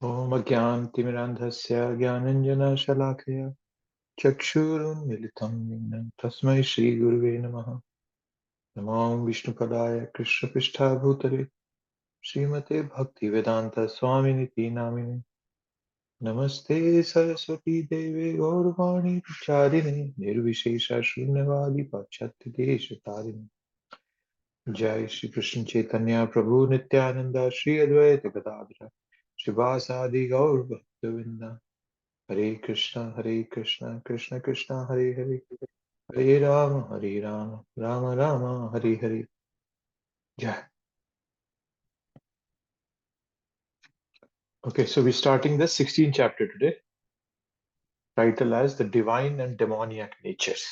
Om Agyantimirandhasya Gyananjana Chakshurunmilitam Yena Tasmai Shri Guruve Namaha Namo Vishnupadaya Krishna Pishtha Bhutale Srimate Bhakti Vedanta Swaminiti Namine Namaste Saraswati Deve Gaurvani Prachadine Nirvishesha Shunyavadi Pachyati Desha Tarine Jai Shri Krishna Chaitanya Prabhu Nityananda Shri Advaita Gadadara Shivasadi Gaur Bhaktavinda Hare Krishna, Krishna Krishna, Hare Hare, Hare Rama, Rama Rama, Hare Hare. Yeah. Okay, so we're starting the 16th chapter today, title as The Divine and Demoniac Natures.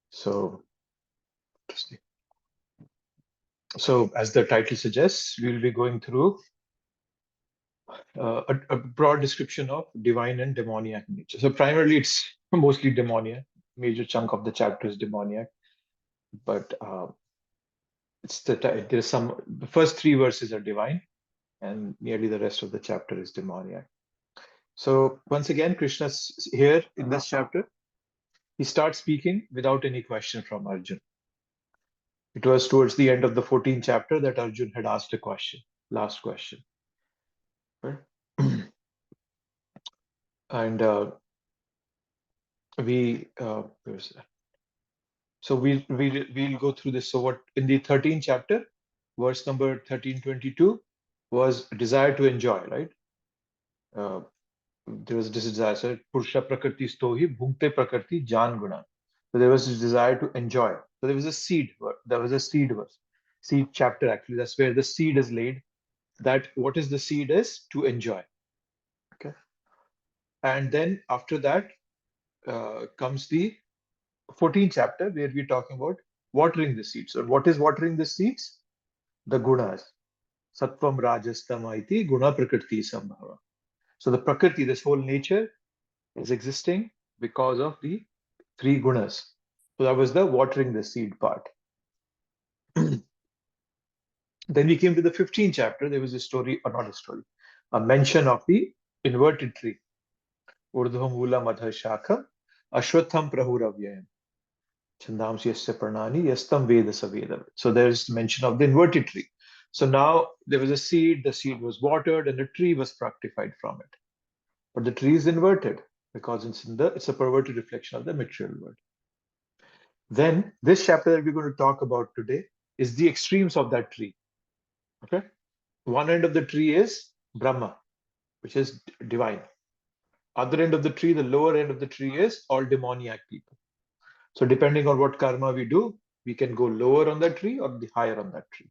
So as the title suggests, we'll be going through a broad description of divine and demoniac nature. So primarily it's mostly demoniac. Major chunk of the chapter is demoniac, but there's the first three verses are divine, and nearly the rest of the chapter is demoniac. So once again, Krishna's here in this chapter. He starts speaking without any question from Arjun. It was towards the end of the 14th chapter that Arjun had asked a question, last question. Right? And where's that? So we'll go through this. So what in the 13th chapter, verse number 1322 was desire to enjoy, right? There was this desire. So Purusha Prakriti Stohi Bhukte Prakriti Jan Guna. So there was this desire to enjoy. So there was a seed. There was a seed verse, seed chapter actually. That's where the seed is laid. That what is the seed is to enjoy. Okay. And then after that comes the 14th chapter where we're talking about watering the seeds. So what is watering the seeds? The gunas. Sattvam Rajastama iti Guna Prakriti Sambhava. So the Prakriti, this whole nature, is existing because of the three gunas. So that was the watering the seed part. Then we came to the 15th chapter. There was a story, or not a story, a mention of the inverted tree. Urdhva Mula Madha Shakha Ashwatham Prahuravyayam. Chandamsi Yasya Pranani Yastam Veda Saveda. So there's mention of the inverted tree. So now there was a seed, the seed was watered, and the tree was fructified from it. But the tree is inverted because it's a perverted reflection of the material world. Then this chapter that we're going to talk about today is the extremes of that tree. Okay, one end of the tree is Brahma, which is divine. Other end of the tree, the lower end of the tree, is all demoniac people. So depending on what karma we do, we can go lower on that tree or the higher on that tree.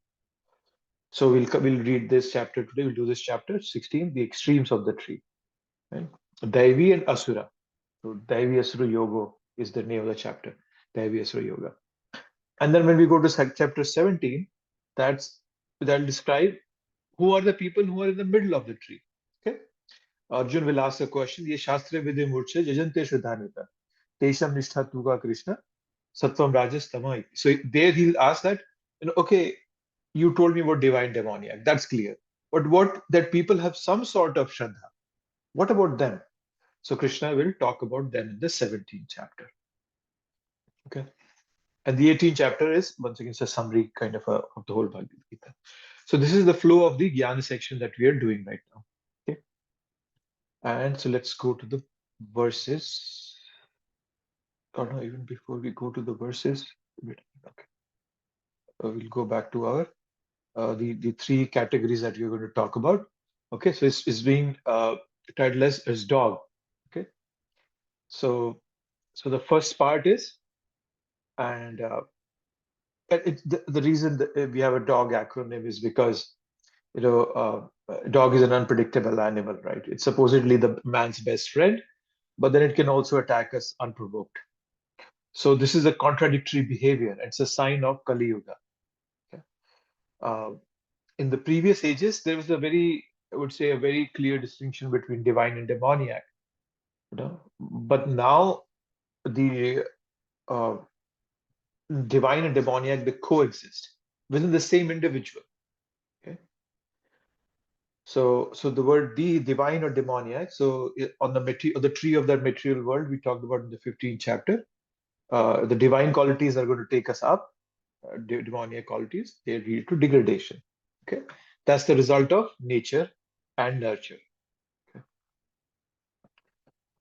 So we'll read this chapter today. We'll do this chapter 16, the extremes of the tree. Right? Daivi and Asura. So Daivi Asura Yoga is the name of the chapter. Daivi Asura Yoga. And then when we go to chapter 17, that'll describe who are the people who are in the middle of the tree. Okay. Arjun will ask a question. Ye Shastra Vidya Murche Jajante Shraddhanita. Tesham Nishtha Tuga Krishna. Sattvam Rajas Tamai. So there he'll ask that, okay, you told me about divine demoniac. That's clear. But what that people have some sort of Shraddha. What about them? So Krishna will talk about them in the 17th chapter. Okay. And the 18th chapter is once again a summary kind of the whole Bhagavad Gita. So this is the flow of the jnana section that we are doing right now. Okay. And so let's go to the verses. Or no, even before we go to the verses, okay. We'll go back to our the three categories that we're going to talk about. Okay, so it's being titled as dog. Okay, so the first part is, and the reason that we have a dog acronym is because dog is an unpredictable animal, right? It's supposedly the man's best friend, but then it can also attack us unprovoked. So this is a contradictory behavior. It's a sign of Kali Yuga. Okay? In the previous ages, there was I would say, a very clear distinction between divine and demoniac. But now the divine and demoniac, they coexist within the same individual. Okay. So the word divine or demoniac. So on the tree of that material world, we talked about in the 15th chapter. The divine qualities are going to take us up. Demoniac qualities, they lead to degradation. Okay, that's the result of nature and nurture. Okay.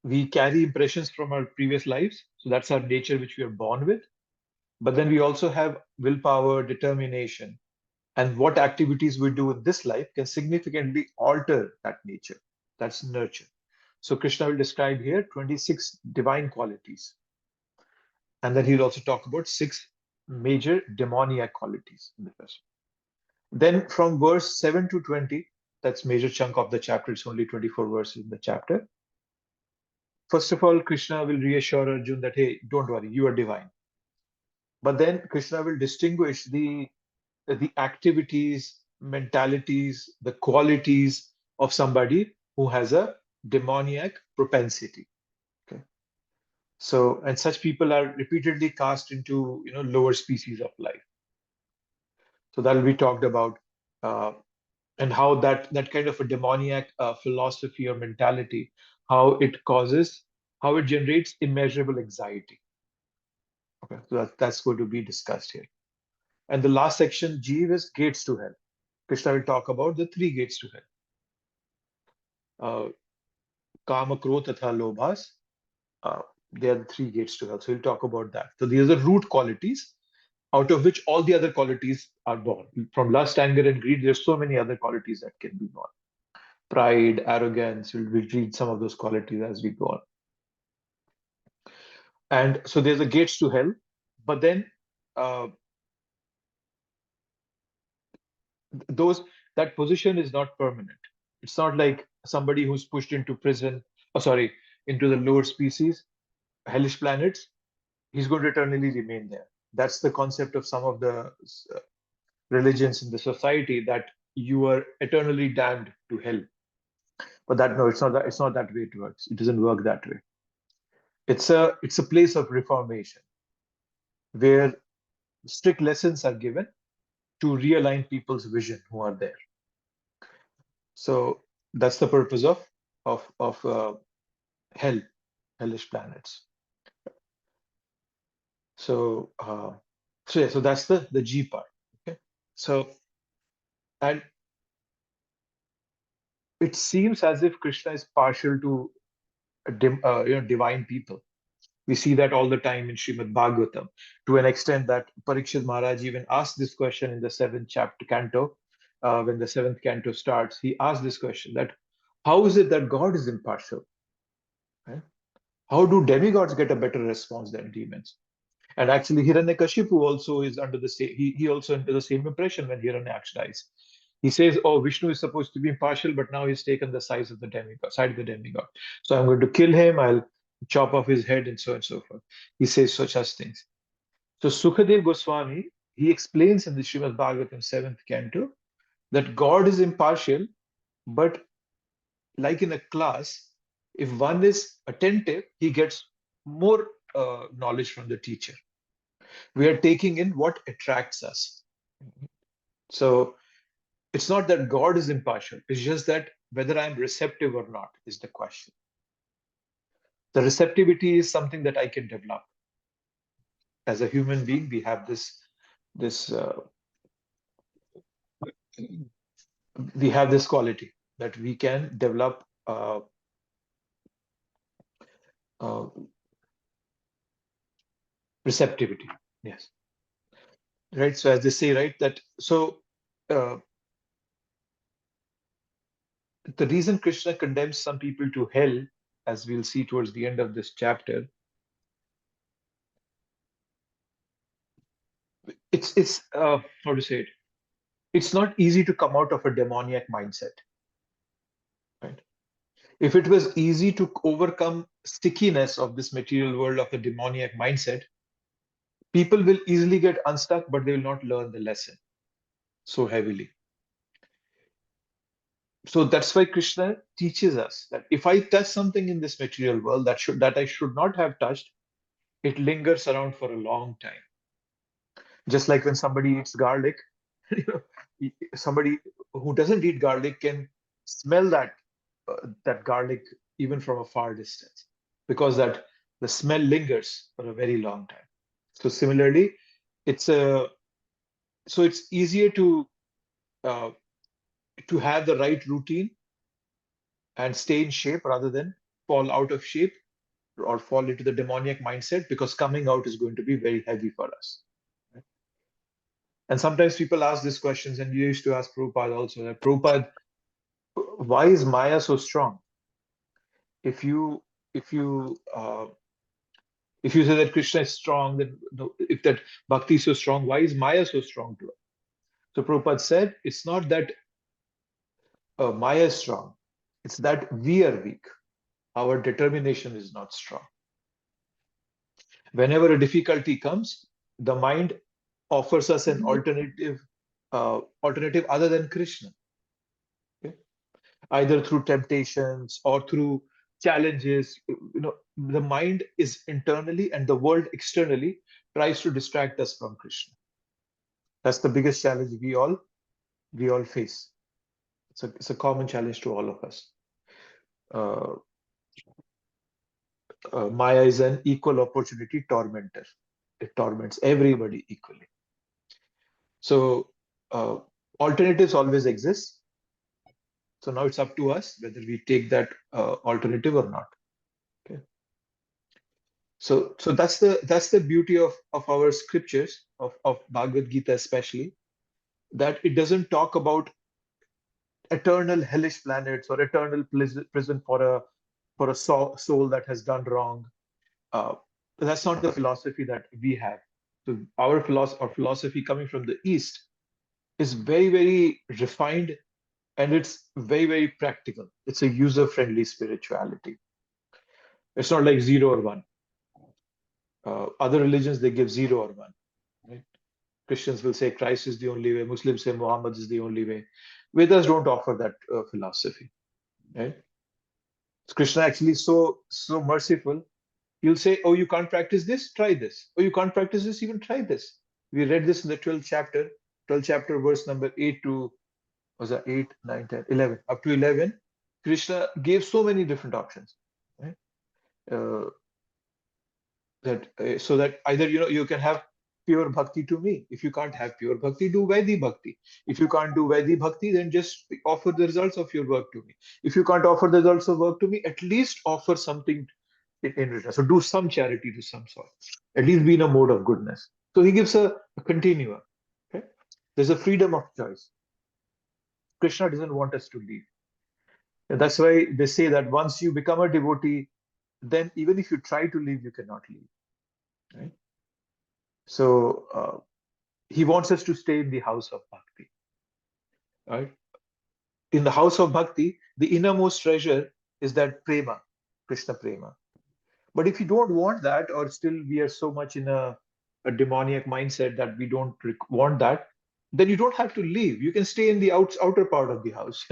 We carry impressions from our previous lives, so that's our nature, which we are born with. But then we also have willpower, determination, and what activities we do in this life can significantly alter that nature. That's nurture. So Krishna will describe here 26 divine qualities. And then he'll also talk about six major demoniac qualities in the first. Then from verse 7 to 20, that's major chunk of the chapter. It's only 24 verses in the chapter. First of all, Krishna will reassure Arjun that, hey, don't worry, you are divine. But then Krishna will distinguish the activities, mentalities, the qualities of somebody who has a demoniac propensity. Okay. So, and such people are repeatedly cast into, lower species of life. So that will be talked about, and how that kind of a demoniac philosophy or mentality, how it generates immeasurable anxiety. Okay, so that's going to be discussed here. And the last section, G, is gates to hell. Krishna will talk about the three gates to hell. Kama, Krodha, Tatha, Lobhas. Uh, they are the three gates to hell. So we'll talk about that. So these are the root qualities out of which all the other qualities are born. From lust, anger, and greed, there's so many other qualities that can be born. Pride, arrogance, we'll read some of those qualities as we go on. And so there's the gates to hell, but then uh, those that position is not permanent. It's not like somebody who's pushed into prison, into the lower species, hellish planets, he's going to eternally remain there. That's the concept of some of the religions in the society, that you are eternally damned to hell. But that no, it's not that way it works. It doesn't work that way. It's a place of reformation where strict lessons are given to realign people's vision who are there. So that's the purpose of hell, hellish planets. So so yeah, so that's the G part. Okay. So, and it seems as if Krishna is partial to divine people. We see that all the time in Srimad Bhagavatam, to an extent that Parikshit Maharaj even asked this question in the seventh chapter canto. When the seventh canto starts, he asked this question, that how is it that God is impartial? Right? How do demigods get a better response than demons? And actually, Hiranyakashipu also is under the same. He also under the same impression when Hiranyaksha dies. He says, "Oh, Vishnu is supposed to be impartial, but now he's taken the size of the demigod, side of the demigod. So I'm going to kill him. I'll chop off his head, and so on and so forth." He says such things. So Sukadev Goswami, he explains in the Srimad Bhagavatam seventh canto that God is impartial, but like in a class, if one is attentive, he gets more knowledge from the teacher. We are taking in what attracts us. So it's not that God is impartial, it's just that whether I'm receptive or not is the question. The receptivity is something that I can develop. As a human being, we have this we have this quality that we can develop uh, receptivity. Yes. Right. So as they say, right, that so uh, the reason Krishna condemns some people to hell, as we'll see towards the end of this chapter, it's how to say it. It's not easy to come out of a demoniac mindset, right? If it was easy to overcome stickiness of this material world of a demoniac mindset, people will easily get unstuck, but they will not learn the lesson so heavily. So that's why Krishna teaches us that if I touch something in this material world that I should not have touched, it lingers around for a long time. Just like when somebody eats garlic, you know, somebody who doesn't eat garlic can smell that garlic even from a far distance, because that the smell lingers for a very long time. So similarly, it's a so it's easier uh, to have the right routine and stay in shape rather than fall out of shape or fall into the demoniac mindset, because coming out is going to be very heavy for us. And sometimes people ask these questions, and you used to ask Prabhupada also that, Prabhupada, why is Maya so strong? If you if you if you say that Krishna is strong, then if that bhakti is so strong, why is Maya so strong to us? So Prabhupada said, it's not that Maya is strong, it's that we are weak. Our determination is not strong. Whenever a difficulty comes, the mind offers us an alternative other than Krishna, okay? Either through temptations or through challenges. The mind is internally and the world externally tries to distract us from Krishna. That's the biggest challenge we all face. It's a common challenge to all of us. Uh, Maya is an equal opportunity tormentor. It torments everybody equally. So alternatives always exist. So now it's up to us whether we take that alternative or not. Okay. So that's the beauty of our scriptures, of Bhagavad Gita especially, that it doesn't talk about eternal hellish planets or eternal prison for a soul that has done wrong. Uh, that's not the philosophy that we have. So our philosophy coming from the East is very, very refined, and it's very, very practical. It's a user-friendly spirituality. It's not like zero or one. Other religions, they give zero or one. Right? Christians will say Christ is the only way. Muslims say Muhammad is the only way. Vedas don't offer that philosophy. Right? Krishna actually is so merciful. He'll say, "Oh, you can't practice this? Try this. Oh, you can't practice this? Even try this." We read this in the 12th chapter, verse number 8 to, was that 8, 9, 10, 11, up to 11. Krishna gave so many different options, right? Uh, so that either you can have pure bhakti to me. If you can't have pure bhakti, do Vaidhi bhakti. If you can't do Vaidhi bhakti, then just offer the results of your work to me. If you can't offer the results of work to me, at least offer something in return. So do some charity to some sort. At least be in a mode of goodness. So he gives a continuum. Okay? There's a freedom of choice. Krishna doesn't want us to leave. And that's why they say that once you become a devotee, then even if you try to leave, you cannot leave. Right? So he wants us to stay in the house of bhakti. Right? In the house of bhakti, the innermost treasure is that prema, Krishna prema. But if you don't want that, or still we are so much in a demoniac mindset that we don't want that, then you don't have to leave. You can stay in the outer part of the house.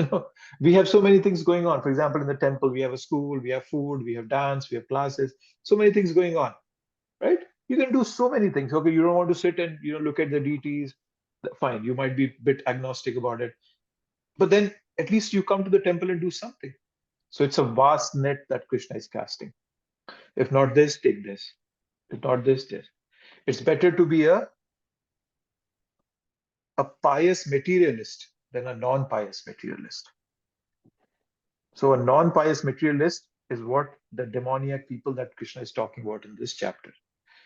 We have so many things going on. For example, in the temple, we have a school, we have food, we have dance, we have classes, so many things going on, right? You can do so many things. Okay, you don't want to sit and look at the deities. Fine, you might be a bit agnostic about it, but then at least you come to the temple and do something. So it's a vast net that Krishna is casting. If not this, take this. If not this, this. It's better to be a pious materialist than a non-pious materialist. So a non-pious materialist is what the demoniac people that Krishna is talking about in this chapter.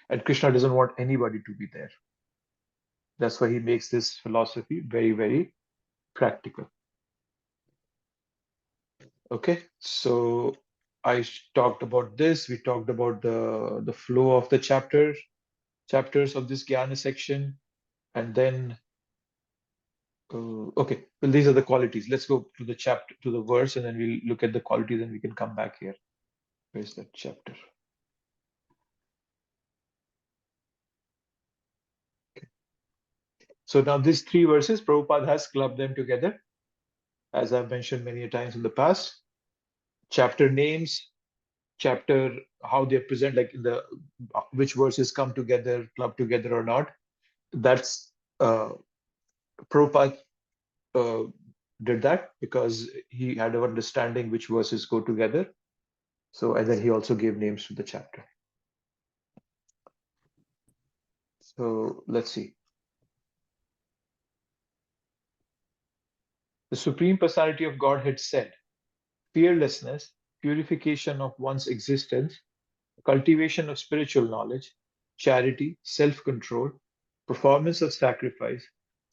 And Krishna doesn't want anybody to be there. That's why he makes this philosophy very, very practical. Okay, so I talked about this. We talked about the flow of the chapters of this jnana section, and then okay, well, these are the qualities. Let's go to the chapter, to the verse, and then we'll look at the qualities, and we can come back here. Where's that chapter? Okay. So now these three verses, Prabhupada has clubbed them together, as I've mentioned many times in the past. Chapter names, chapter, how they present, like in the which verses come together, club together or not. That's Prabhupada uh, did that because he had an understanding which verses go together. So, and then he also gave names to the chapter. So let's see. The Supreme Personality of Godhead said, fearlessness, purification of one's existence, cultivation of spiritual knowledge, charity, self-control, performance of sacrifice,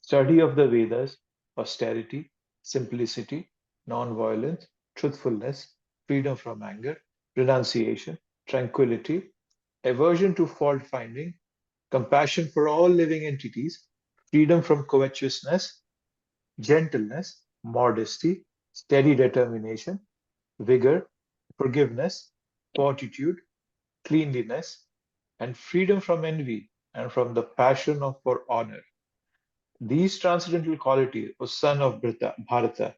study of the Vedas, austerity, simplicity, non-violence, truthfulness, freedom from anger, renunciation, tranquility, aversion to fault finding, compassion for all living entities, freedom from covetousness, gentleness, modesty, steady determination, vigor, forgiveness, fortitude, cleanliness, and freedom from envy and from the passion of for honor. These transcendental qualities, O son of Bharata,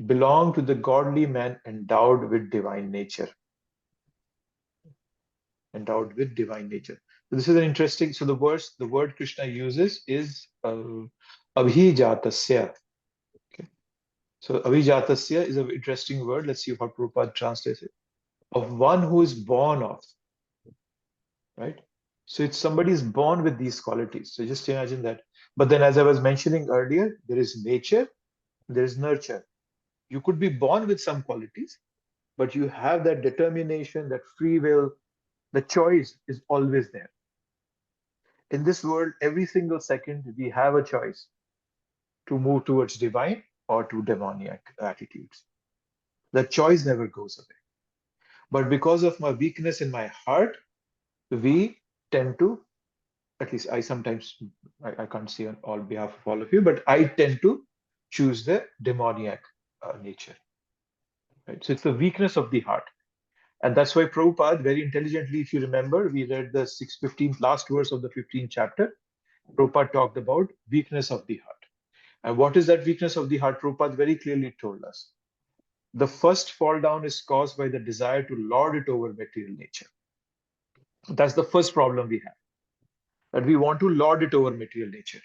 belong to the godly man endowed with divine nature. Endowed with divine nature. So this is an interesting. So the word Krishna uses is Abhīṣṭa-dohaṁ. Okay. So Abhīṣṭa-dohaṁ is an interesting word. Let's see how Prabhupada translates it. Of one who is born of, right? So it's somebody is born with these qualities. So just imagine that. But then, as I was mentioning earlier, there is nature, there is nurture. You could be born with some qualities, but you have that determination, that free will, the choice is always there. In this world, every single second, we have a choice to move towards divine or to demoniac attitudes. The choice never goes away. But because of my weakness in my heart, we tend to, at least I sometimes, I can't say on all behalf of all of you, but I tend to choose the demoniac nature. Right? So it's the weakness of the heart. And that's why Prabhupada, very intelligently, if you remember, we read the 615th last verse of the 15th chapter. Prabhupada talked about weakness of the heart. And what is that weakness of the heart? Prabhupada very clearly told us. The first fall down is caused by the desire to lord it over material nature. That's the first problem we have, that we want to lord it over material nature.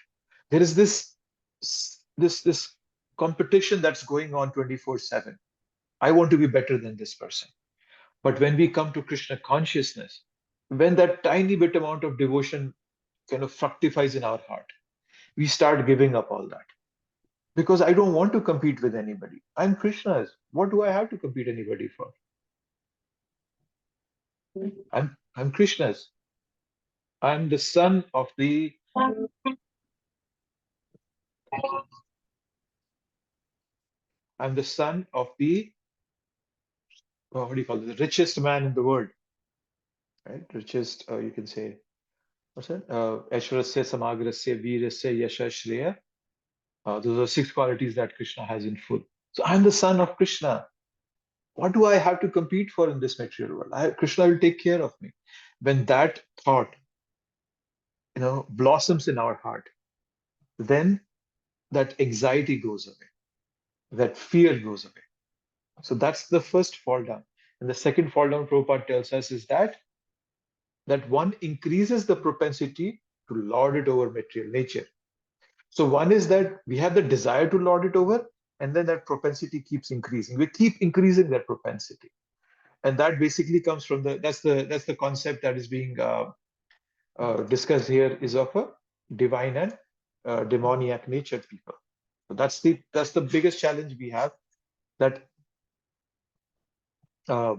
There is this competition that's going on 24/7. I want to be better than this person. But when we come to Krishna consciousness, when that tiny bit amount of devotion kind of fructifies in our heart, we start giving up all that. Because I don't want to compete with anybody. I'm Krishna's. What do I have to compete anybody for? I'm Krishna's. I'm the son of the I'm the son of the what do you call it? The richest man in the world, right? Richest, you can say, what's that? Aishwarasya, Samagrasya, Veerasya, Yasha, Shreya. Those are six qualities that Krishna has in full. So I'm the son of Krishna. What do I have to compete for in this material world? Krishna will take care of me. When that thought, blossoms in our heart, then that anxiety goes away, that fear goes away. So that's the first fall down. And the second fall down, Prabhupada tells us, is that one increases the propensity to lord it over material nature. So one is that we have the desire to lord it over, and then that propensity keeps increasing. We keep increasing that propensity, and that basically comes from that's the concept that is being discussed here, is of a divine and demoniac natured people. So that's the biggest challenge we have. That uh,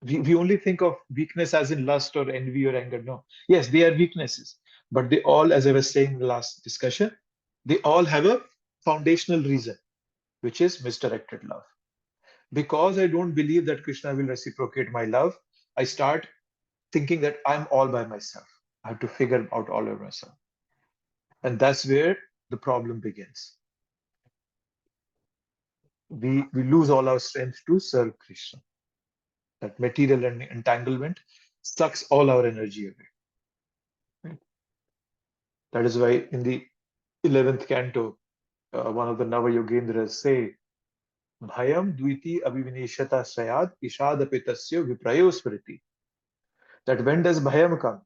we only think of weakness as in lust or envy or anger. No, yes, they are weaknesses, but they all, as I was saying in the last discussion, they all have a foundational reason, which is misdirected love. Because I don't believe that Krishna will reciprocate my love, I start thinking that I'm all by myself. I have to figure out all of myself. And that's where the problem begins. We lose all our strength to serve Krishna. That material entanglement sucks all our energy away. Right? That is why in the 11th canto, one of the Nava Yogendras say, Bhayam Dviti Abhivineshata Sayad Ishadapitasya Viprayo Smriti. That when does Bhayam come?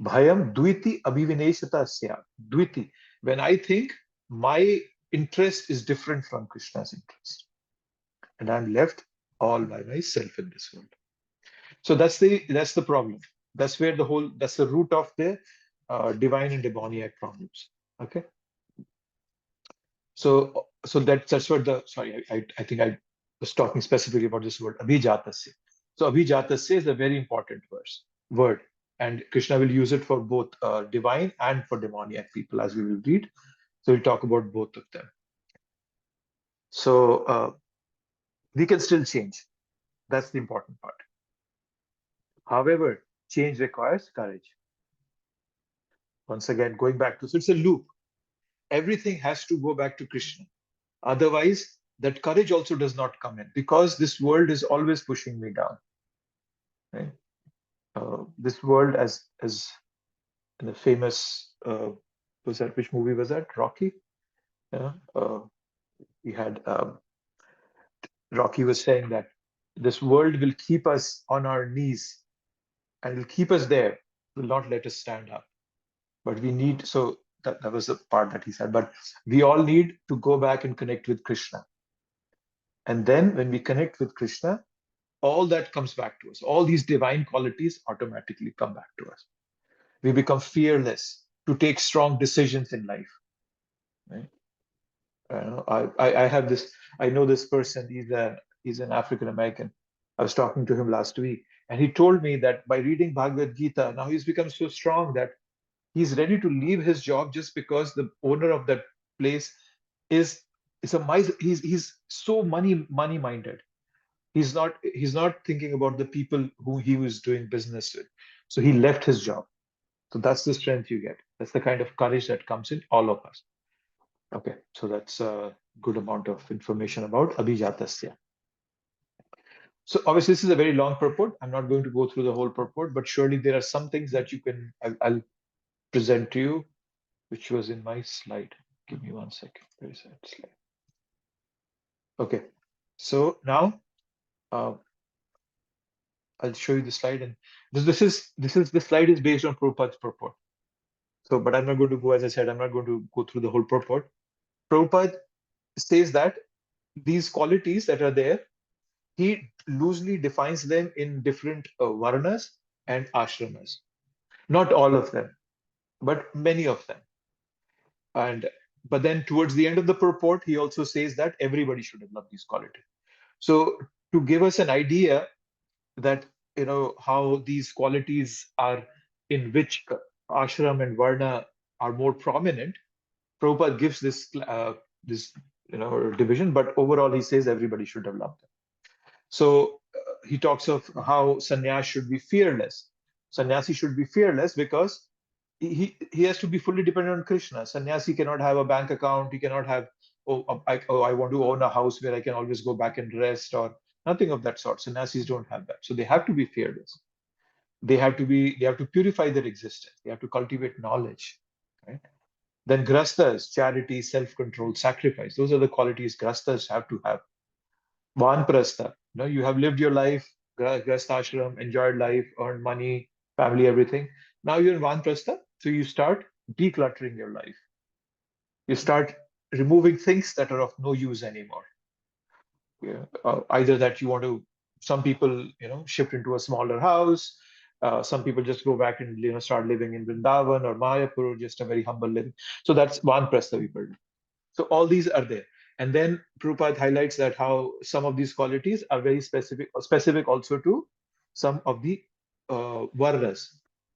Bhayam Dviti Abhivineshata Sayad. Dviti. when I think my interest is different from Krishna's interest, and I'm left all by myself in this world. So that's the problem. That's where that's the root of the divine and demoniac problems. Okay. So that's what the sorry, I think I was talking specifically about this word abhijatasya. So abhijatasya is a very important word, and Krishna will use it for both divine and for demoniac people, as we will read. So we'll talk about both of them. So we can still change. That's the important part. However, change requires courage. Once again, going back to, so it's a loop. Everything has to go back to Krishna. Otherwise, that courage also does not come in, because this world is always pushing me down. Right? This world, as in the famous was that, which movie was that? Rocky. Yeah. We had Rocky was saying that this world will keep us on our knees and will keep us there, will not let us stand up. But we need, so that was the part that he said. But we all need to go back and connect with Krishna. And then when we connect with Krishna, all that comes back to us. All these divine qualities automatically come back to us. We become fearless to take strong decisions in life. Right? I have this. I know this person. He's an African American. I was talking to him last week, and he told me that by reading Bhagavad Gita, now he's become so strong that he's ready to leave his job just because the owner of that place is a miser. He's so money minded. He's not thinking about the people who he was doing business with. So he left his job. So that's the strength you get. That's the kind of courage that comes in all of us. Okay, so that's a good amount of information about Abhijatasya. So obviously this is a very long purport. I'm not going to go through the whole purport, but surely there are some things that I'll present to you, which was in my slide. Give me 1 second. Where is that slide? Okay, so now uh, I'll show you the slide, and this slide is based on Prabhupada's purport. So, but I'm not going to go, as I said, I'm not going to go through the whole purport. Prabhupada says that these qualities that are there, he loosely defines them in different varnas and ashramas. Not all of them, but many of them. And but then towards the end of the purport, he also says that everybody should develop these qualities. So to give us an idea that how these qualities are in which ashram and varna are more prominent, Prabhupada gives this division, but overall he says everybody should develop them. So he talks of how sannyas should be fearless. Sannyasi should be fearless because he has to be fully dependent on Krishna. Sannyasi cannot have a bank account. He cannot have, I want to own a house where I can always go back and rest, or nothing of that sort. Sannyasis don't have that. So they have to be fearless. They have to purify their existence. They have to cultivate knowledge. Right? Then grastas, charity, self-control, sacrifice. Those are the qualities grastas have to have. Vanprastha, you have lived your life, grastashram, enjoyed life, earned money, family, everything. Now you're in Vanprastha, so you start decluttering your life. You start removing things that are of no use anymore. Yeah. Either that you want to, some people, shift into a smaller house. Some people just go back and start living in Vrindavan or Mayapur, just a very humble living. So that's Vanprastha people. So all these are there. And then Prabhupada highlights that how some of these qualities are very specific also to some of the varnas.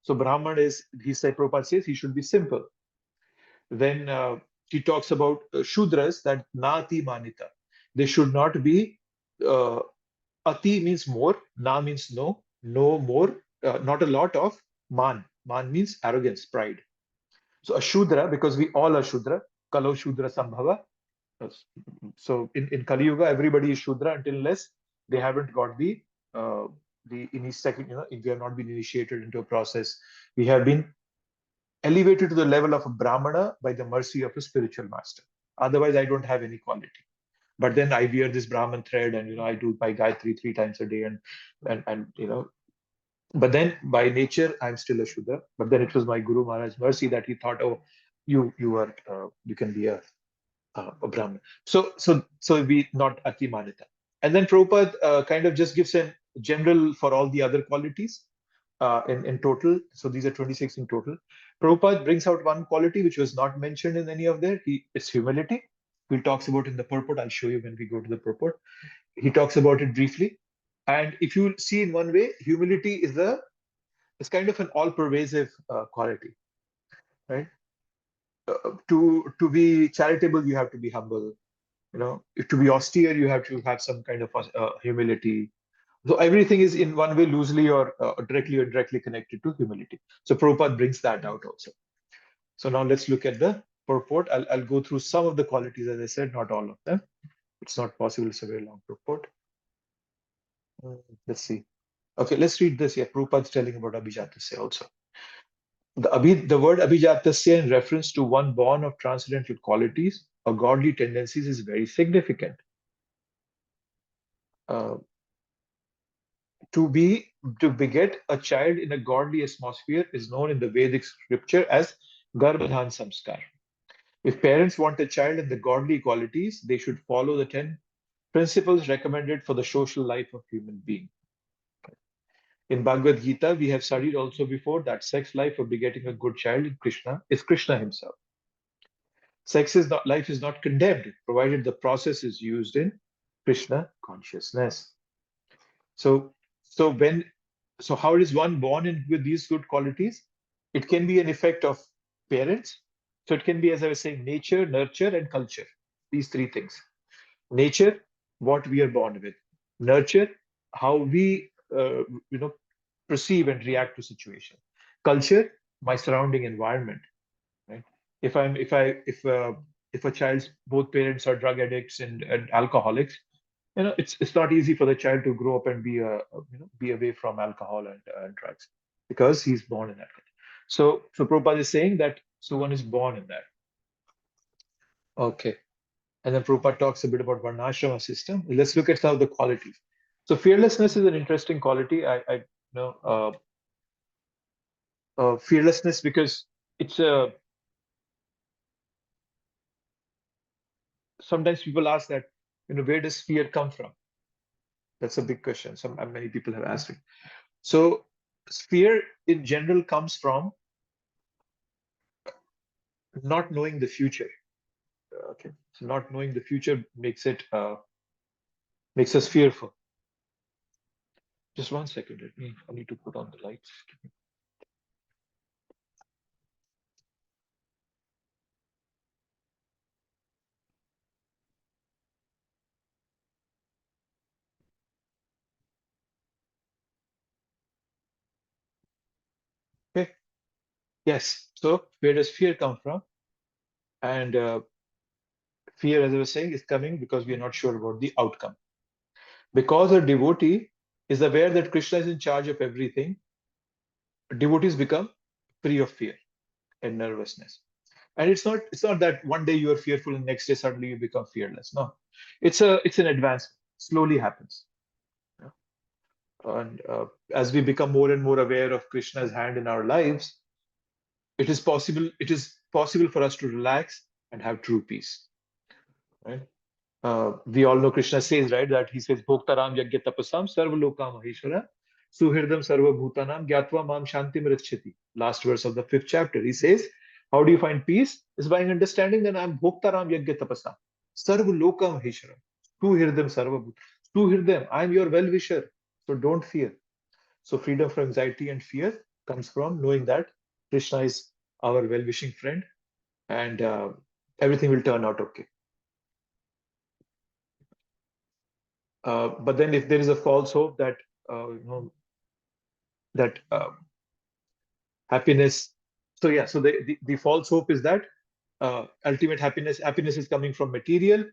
So Brahman Prabhupada says he should be simple. Then he talks about Shudras, that Nati Manita. They should not be, Ati means more, Na means no more, not a lot of Man. Man means arrogance, pride. So a Shudra, because we all are Shudra, Kalo Shudra Sambhava. So in Kali Yuga, everybody is Shudra until unless they haven't got second, if they have not been initiated into a process. We have been elevated to the level of a Brahmana by the mercy of a spiritual master. Otherwise, I don't have any quality. But then I wear this Brahman thread, and I do my Gayatri 3 times a day, and but then by nature I'm still a Shudra. But then it was my Guru Maharaj's mercy that he thought, oh, you can be a Brahmin. So we not Ati Manita. And then Prabhupada kind of just gives a general for all the other qualities in total. So these are 26 in total. Prabhupada brings out one quality which was not mentioned in any of there. It's humility. He talks about in the purport. I'll show you when we go to the purport. He talks about it briefly. And if you see in one way, humility is kind of an all-pervasive quality, right? To be charitable, you have to be humble. If to be austere, you have to have some kind of humility. So everything is in one way loosely or directly or indirectly connected to humility. So Prabhupada brings that out also. So now let's look at the purport. I'll go through some of the qualities, as I said, not all of them. It's not possible. It's a very long purport. Let's see. Okay, let's read this here. Prabhupada's telling about Abhīṣṭa-dohaṁ also. The word Abhīṣṭa in reference to one born of transcendental qualities or godly tendencies is very significant. Uh, to beget a child in a godly atmosphere is known in the Vedic scripture as Garbhadhan Samskar. If parents want a child in the godly qualities, they should follow the 10 principles recommended for the social life of human being. In Bhagavad Gita, we have studied also before that sex life of begetting a good child in Krishna is Krishna himself. Life is not condemned, provided the process is used in Krishna consciousness. So, so when, so how is one born in with these good qualities? It can be an effect of parents. So it can be, as I was saying, nature, nurture, and culture. These three things. Nature, what we are born with. Nurture, how we, perceive and react to situation. Culture, my surrounding environment. Right? If a child's both parents are drug addicts and alcoholics, it's not easy for the child to grow up and be away from alcohol and drugs because he's born in that. So Prabhupada is saying that one is born in that. Okay. And then Prabhupada talks a bit about Varnashrama system. Let's look at some of the qualities. So fearlessness is an interesting quality. I know fearlessness because it's a sometimes people ask that, where does fear come from? That's a big question. Many people have asked it. So fear in general comes from not knowing the future. Okay, so not knowing the future makes us fearful. Just 1 second. I need to put on the lights. Okay. Yes. So where does fear come from? And fear, as I was saying, is coming because we are not sure about the outcome. Because a devotee is aware that Krishna is in charge of everything, devotees become free of fear and nervousness. And it's not that one day you are fearful and next day suddenly you become fearless. No, it's an advancement. Slowly happens. Yeah. And as we become more and more aware of Krishna's hand in our lives, it is possible for us to relax and have true peace. Right? We all know Krishna says, right, that he says, Bhoktaram yagya tapasam sarvaloka maheshwara suhirdam sarva bhutanam gyatva mam shantim rachati. Last verse of the 5th chapter. He says, how do you find peace? Is by understanding that I'm Bhoktaram yagya tapasam sarvaloka maheshwara suhirdam sarva bhutanam. Suhirdam, I'm your well-wisher. So don't fear. So freedom from anxiety and fear comes from knowing that Krishna is our well-wishing friend and everything will turn out okay. But then if there is a false hope that that happiness, so the false hope is that ultimate happiness is coming from material,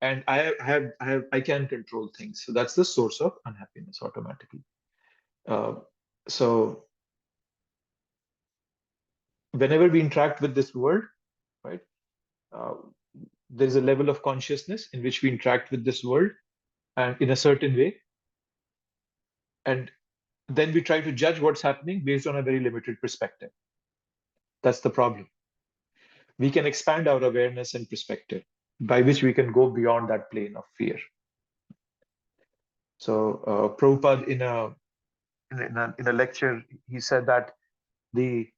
and I can control things. So that's the source of unhappiness automatically. So whenever we interact with this world, right, uh, there is a level of consciousness in which we interact with this world and in a certain way, and then we try to judge what's happening based on a very limited perspective. That's the problem. we can expand our awareness and perspective, by which we can go beyond that plane of fear. So Prabhupada in a lecture, he said that the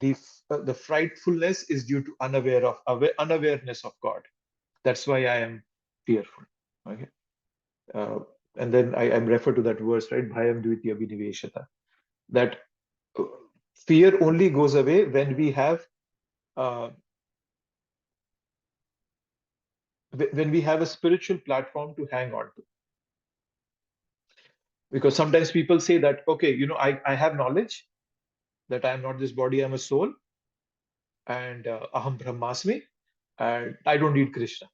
the frightfulness is due to unawareness of God. That's why I am fearful. Okay. And then I'm referred to that verse, right? Bhayam dvitiya viniveshata. That fear only goes away when we have a spiritual platform to hang on to. Because sometimes people say that, okay, I have knowledge that I am not this body, I'm a soul, and aham brahmasmi, and I don't need Krishna.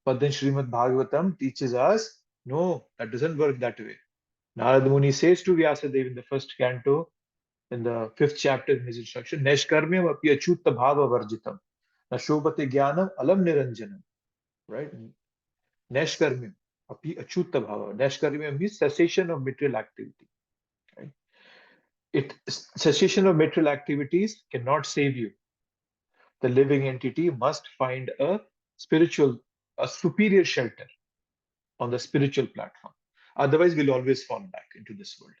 But then Srimad Bhagavatam teaches us, no, that doesn't work that way. Narada Muni says to Vyasadeva in the first canto, in the 5th chapter in his instruction, Neshkarmyam api achutta bhava varjitam, nashobhate jnanam alam niranjanam. Right? Neshkarmyam api achutta bhava. Neshkarmyam means cessation of material activity. Right? Cessation of material activities cannot save you. The living entity must find a superior shelter on the spiritual platform. Otherwise, we'll always fall back into this world.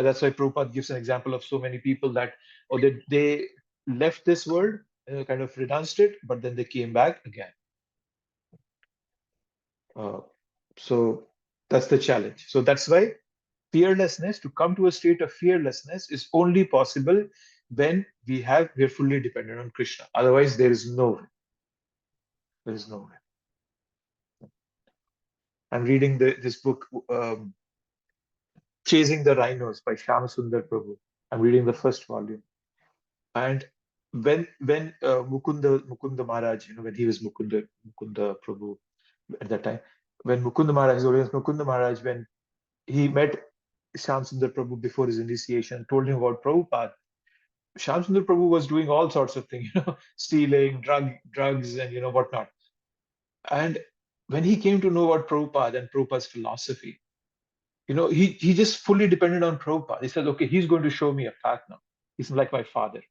That's why Prabhupada gives an example of so many people that they left this world, kind of renounced it, but then they came back again. So that's the challenge. So that's why fearlessness, to come to a state of fearlessness, is only possible when we're fully dependent on Krishna. Otherwise, there is no way. There is no way. I'm reading this book, Chasing the Rhinos by Shyam Sundar Prabhu. I'm reading the first volume. And when Mukunda Maharaj, when he was Mukunda Prabhu at that time, when Mukunda Maharaj, when he met Shyam Sundar Prabhu before his initiation, told him about Prabhupada. Shyam Sundar Prabhu was doing all sorts of things, stealing, drugs, and whatnot. And when he came to know about Prabhupada and Prabhupada's philosophy, he just fully depended on Prabhupada. He said, okay, he's going to show me a path now. He's like my father.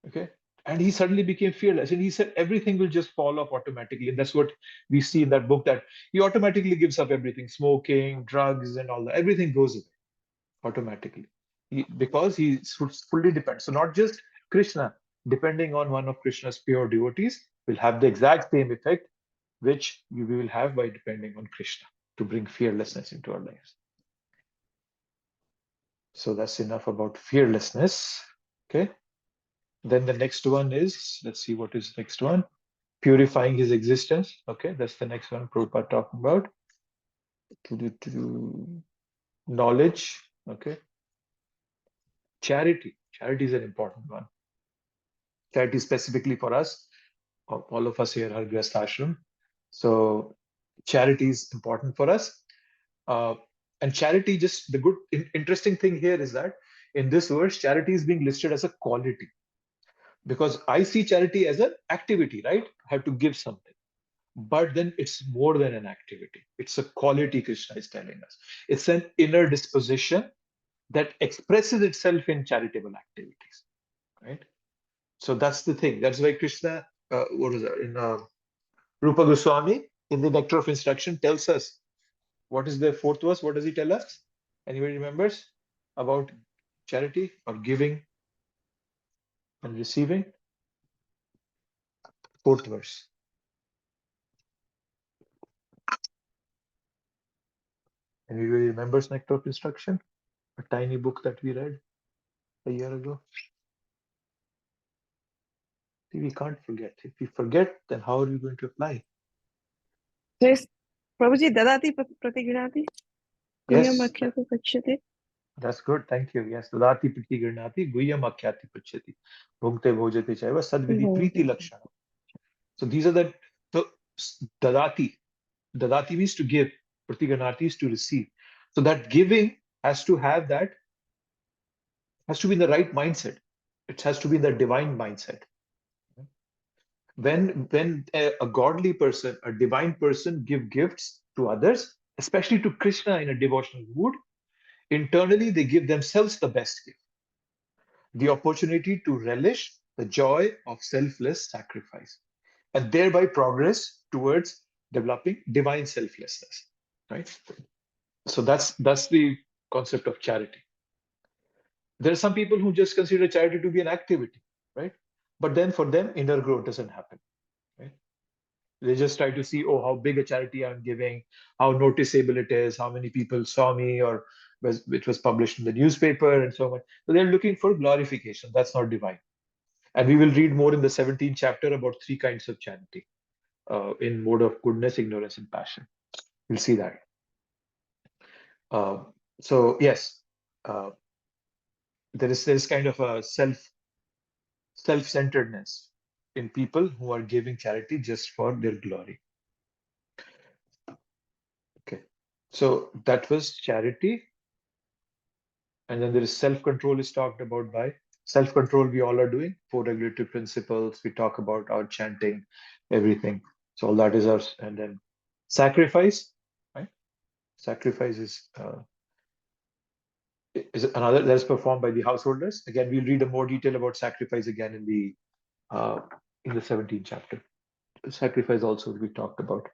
Okay. And he suddenly became fearless. And he said everything will just fall off automatically. And that's what we see in that book, that he automatically gives up everything, smoking, drugs, and all that. Everything goes away automatically. Because he fully depends. So not just Krishna, depending on one of Krishna's pure devotees will have the exact same effect which we will have by depending on Krishna to bring fearlessness into our lives. So that's enough about fearlessness. Okay. Then the next one is, let's see what is the next one. Purifying his existence. Okay, that's the next one Prabhupada talking about. Knowledge. Okay. Charity. Charity is an important one. Charity specifically for us. All of us here are Grihastha Ashram. So charity is important for us. And charity, just the good, interesting thing here is that in this verse, charity is being listed as a quality. Because I see charity as an activity, right? I have to give something. But then it's more than an activity. It's a quality, Krishna is telling us. It's an inner disposition that expresses itself in charitable activities, right? So that's the thing. That's why Krishna, what was that? In Rupa Goswami, in the Nectar of Instruction, tells us, what is the fourth verse? What does he tell us? Anybody remembers about charity or giving and receiving? Fourth verse. Anybody remembers Nectar of Instruction? A tiny book that we read a year ago. See, we can't forget. If we forget, then how are we going to apply? Yes, Prabhuji, dadati pratigrinati? Yes. That's good. Thank you. Yes. Dadati priti girnati, guyam akhyati pachati. Bhumte bhojate chaiva sadvidi priti lakshana. So these are the dadati. Dadati means to give. Priti girnati is to receive. So that giving has to be in the right mindset. It has to be in the divine mindset. When a godly person, a divine person, give gifts to others, especially to Krishna in a devotional mood, internally they give themselves the best gift, the opportunity to relish the joy of selfless sacrifice, and thereby progress towards developing divine selflessness. Right. So that's the concept of charity. There are some people who just consider charity to be an activity, right? But then for them, inner growth doesn't happen. Right? They just try to see, oh, how big a charity I'm giving, how noticeable it is, how many people saw me, or it was published in the newspaper, and so on. So they're looking for glorification. That's not divine. And we will read more in the 17th chapter about three kinds of charity in mode of goodness, ignorance, and passion. We'll see that. Uh, so yes, uh, there is kind of a self-centeredness in people who are giving charity just for their glory. Okay, so that was charity, and then there is self-control is talked about by self-control. We all are doing 4 regulatory principles. We talk about our chanting, everything. So all that is ours, and then sacrifice, right? Sacrifice is another that is performed by the householders. Again, we'll read a more detail about sacrifice again in the 17th chapter. Sacrifice also we talked about.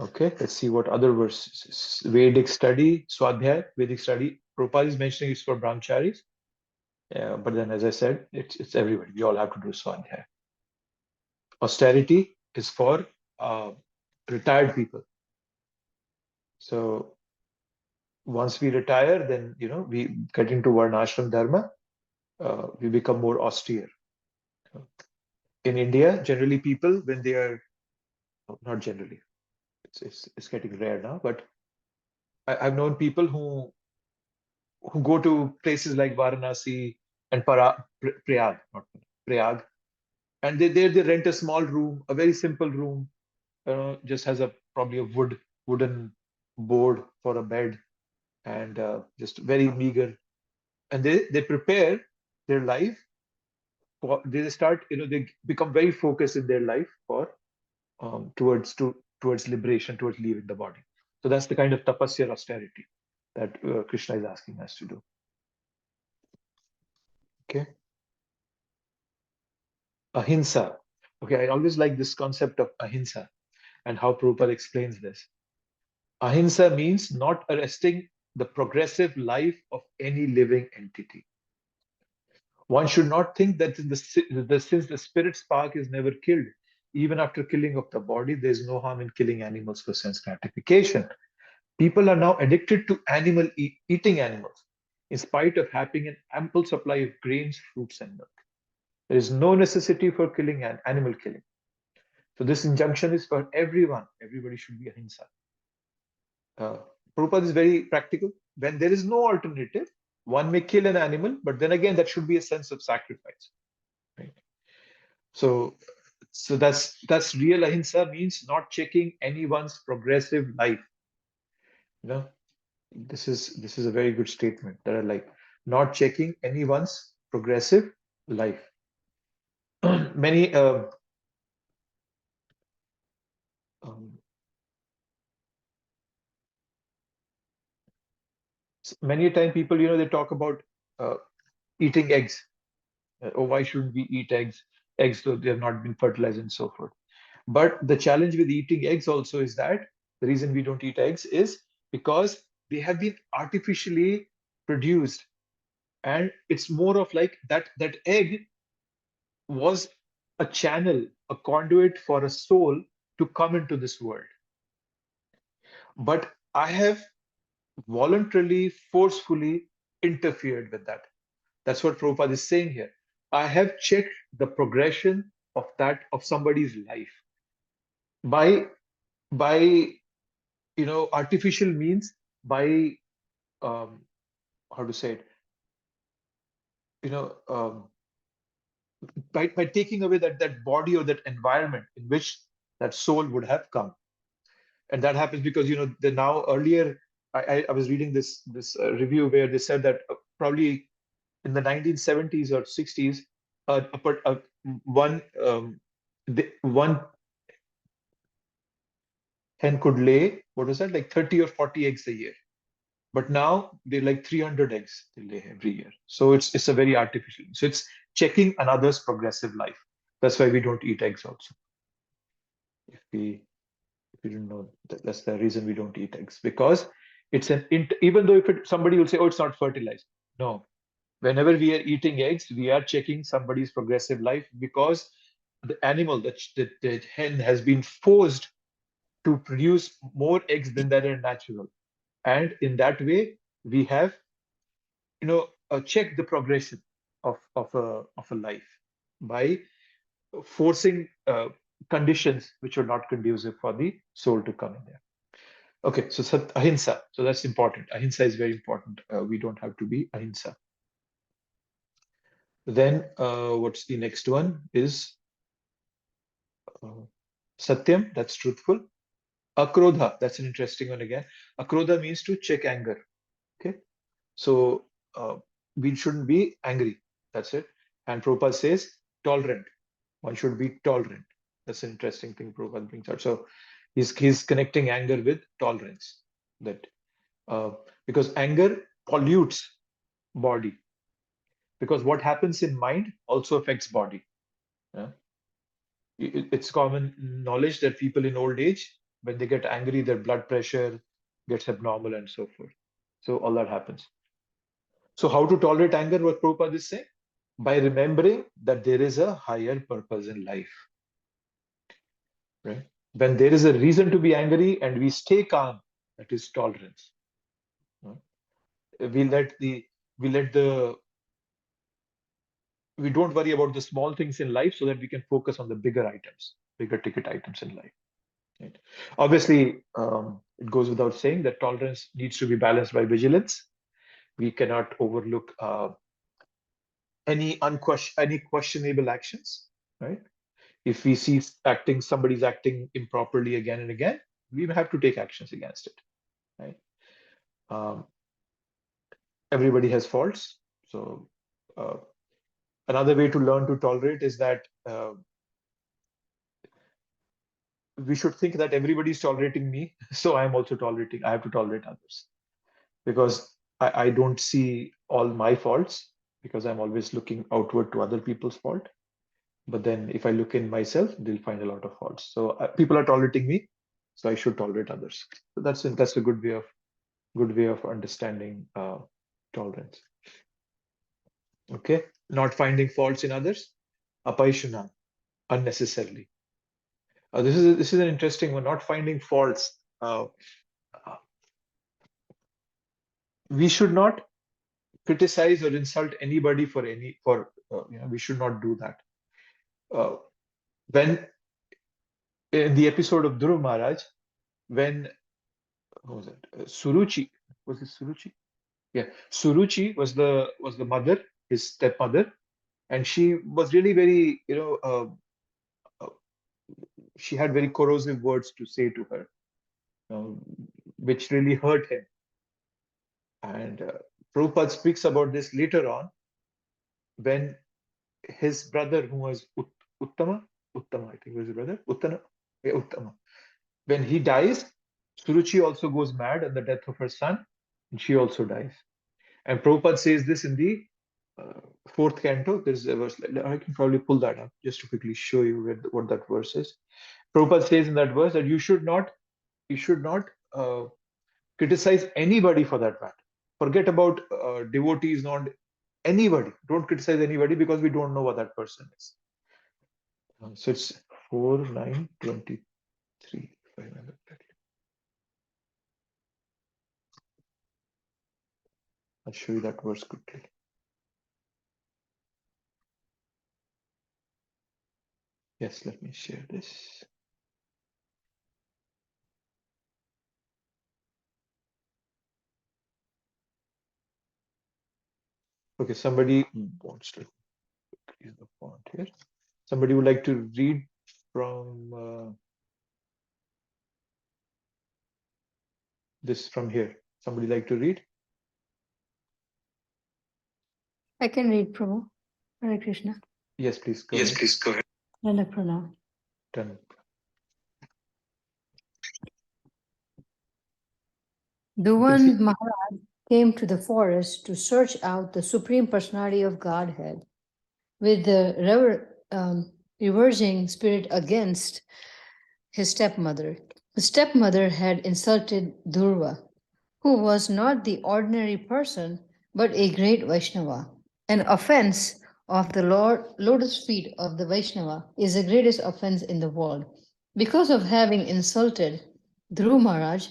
Okay, let's see what other verses. Vedic study, Swadhyay, Vedic study. Prabhupada is mentioning it's for brahmacharis. But then, as I said, it's everybody. We all have to do Swadhyay. Austerity is for retired people. So once we retire, then we get into Varnashram Dharma. We become more austere. In India, generally people, when they are not generally, it's getting rare now, but I've known people who go to places like Varanasi and Prayag, not Prayag, and they rent a small room, a very simple room, just has probably a wooden board for a bed, and just very meager, and they prepare their life for, they start, they become very focused in their life for towards liberation, towards leaving the body. So that's the kind of tapasya, austerity, that Krishna is asking us to do. Okay. Ahimsa. Okay, I always like this concept of ahimsa and how Prabhupada explains this. Ahimsa means not arresting the progressive life of any living entity. One should not think that since the spirit spark is never killed, even after killing of the body, there is no harm in killing animals for sense gratification. People are now addicted to eating animals, in spite of having an ample supply of grains, fruits, and milk. There is no necessity for killing animal killing. So this injunction is for everyone. Everybody should be ahimsa. Prabhupada is very practical. When there is no alternative, one may kill an animal, but then again, that should be a sense of sacrifice. Right? So that's real ahimsa, means not checking anyone's progressive life. This is a very good statement that I like. Not checking anyone's progressive life. Many many a time people, they talk about eating eggs. Oh, why shouldn't we eat eggs? Eggs, though they have not been fertilized and so forth. But the challenge with eating eggs also is that the reason we don't eat eggs is because they have been artificially produced, and it's more of like that egg was a channel, a conduit for a soul to come into this world. But I have voluntarily, forcefully interfered with that. That's what Prabhupada is saying here. I have checked the progression of somebody's life by artificial means, by how to say it, by taking away that body or that environment in which that soul would have come. And that happens because the now earlier I was reading this review where they said that probably in the 1970s or 60s, one one hen could lay, what was that, like 30 or 40 eggs a year. But now they're like 300 eggs they lay every year. So it's a very artificial. So it's checking another's progressive life. That's why we don't eat eggs also. If you didn't know, that's the reason we don't eat eggs, because it's even though if somebody will say, oh, it's not fertilized. No, whenever we are eating eggs, we are checking somebody's progressive life, because the animal, the hen, has been forced to produce more eggs than that are natural. And in that way, we have, checked the progression of a life by forcing conditions which are not conducive for the soul to come in there. Okay, so ahimsa. So that's important. Ahimsa is very important. We don't have to be ahimsa. Then what's the next one is satyam, that's truthful. Akrodha, that's an interesting one again. Akrodha means to check anger. Okay, so we shouldn't be angry. That's it. And Prabhupada says tolerant. One should be tolerant. That's an interesting thing Prabhupada brings out. So he's connecting anger with tolerance. That because anger pollutes body. Because what happens in mind also affects body. Yeah? It's common knowledge that people in old age, when they get angry, their blood pressure gets abnormal and so forth. So all that happens. So how to tolerate anger? What Prabhupada is saying? By remembering that there is a higher purpose in life. Right? When there is a reason to be angry and we stay calm, that is tolerance. We let the we let the we don't worry about the small things in life so that we can focus on the bigger items, bigger ticket items in life. Right? Obviously, it goes without saying that tolerance needs to be balanced by vigilance. We cannot overlook any questionable actions. Right? If we see somebody's acting improperly again and again, we have to take actions against it. Right? Um, everybody has faults. So another way to learn to tolerate is that we should think that everybody is tolerating me, so I have to tolerate others, because I don't see all my faults, because I'm always looking outward to other people's fault. But then if I look in myself, they'll find a lot of faults. So people are tolerating me, so I should tolerate others. So that's a good way of understanding tolerance. Okay, not finding faults in others, apayishuna, unnecessarily. This is an interesting one. Not finding faults. We should not criticize or insult anybody we should not do that. When in the episode of Dhruv Maharaj, when who was it? Suruchi, was it Suruchi? Yeah, Suruchi was the mother, his stepmother, and she was really very, uh, she had very corrosive words to say to her, which really hurt him. And Prabhupada speaks about this later on, when his brother, who was Uttama, I think was his brother, Uttama. When he dies, Suruchi also goes mad at the death of her son, and she also dies. And Prabhupada says this in the fourth canto. There's a verse, I can probably pull that up just to quickly show you what that verse is. Prabhupada says in that verse that you should not criticize anybody for that matter. Forget about devotees, not anybody. Don't criticize anybody, because we don't know what that person is. So it's 4:9:23, if I remember correctly. I'll show you that verse quickly. Yes, let me share this. Okay, somebody wants to increase the font here. Somebody would like to read from this from here. Somebody like to read? I can read, Prabhu. Hare Krishna. Yes, please go ahead. Nanda Pranam. Done. Dhuvan Maharaj came to the forest to search out the Supreme Personality of Godhead. with the reversing spirit against his stepmother. The stepmother had insulted Durva, who was not the ordinary person, but a great Vaishnava. An offense of the lotus feet of the Vaishnava is the greatest offense in the world. Because of having insulted Dhruva Maharaj,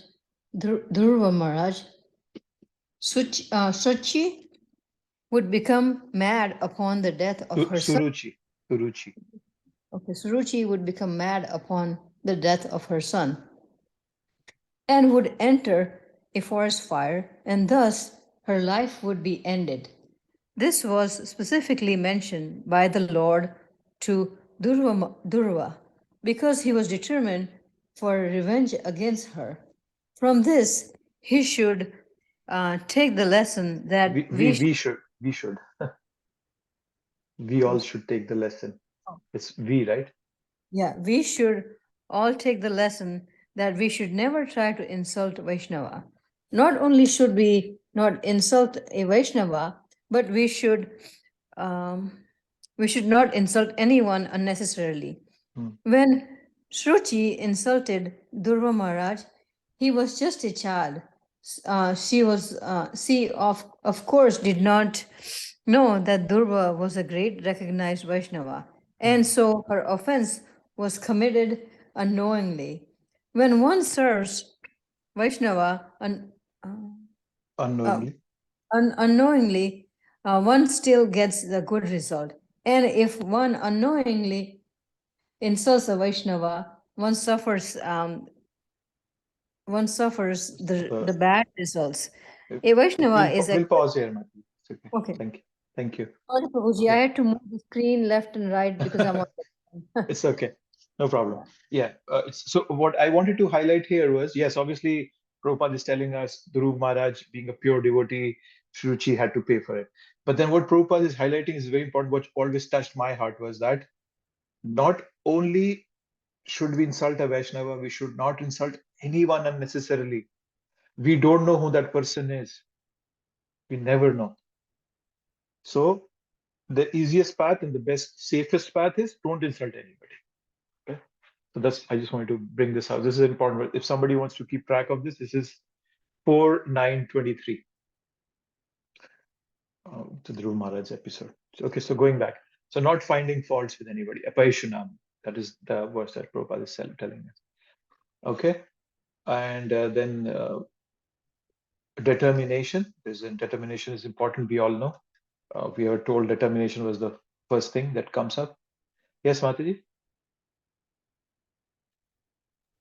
Dhruva Maharaj, Suchi would become mad upon the death of her son. Suruchi. Okay, Suruchi would become mad upon the death of her son and would enter a forest fire, and thus her life would be ended. This was specifically mentioned by the Lord to Durva because he was determined for revenge against her. From this, he should take the lesson that We should. We all should take the lesson. It's we, right? Yeah, we should all take the lesson that we should never try to insult Vaishnava. Not only should we not insult a Vaishnava, but we should not insult anyone unnecessarily. When Shruchi insulted Durva Maharaj, he was just a child. She of course did not know that Durva was a great recognized Vaishnava, and so her offense was committed unknowingly. When one serves Vaishnava unknowingly, one still gets the good result. And if one unknowingly insults a Vaishnava, one suffers the bad results. A Vaishnava is We'll pause here, Matthew. It's okay. Okay. Thank you. Sorry, Prabhuji, I had to move the screen left and right because I'm on. It's okay. No problem. Yeah. So what I wanted to highlight here was, yes, obviously Prabhupada is telling us Dhruv Maharaj being a pure devotee, Shruchi had to pay for it. But then what Prabhupada is highlighting is very important, what always touched my heart was that not only should we insult a Vaishnava, we should not insult anyone unnecessarily. We don't know who that person is. We never know. So the easiest path and the best, safest path is don't insult anybody. Okay? So that's, I just wanted to bring this out. This is important. If somebody wants to keep track of this, this is 4.9.23. To Dhruv Maharaj's episode. Okay, so going back. So not finding faults with anybody. Abhīṣṭa-dohaṁ. That is the verse that Prabhupada is telling us. Okay. And then determination. Determination is important, we all know. We are told determination was the first thing that comes up. Yes, Mataji?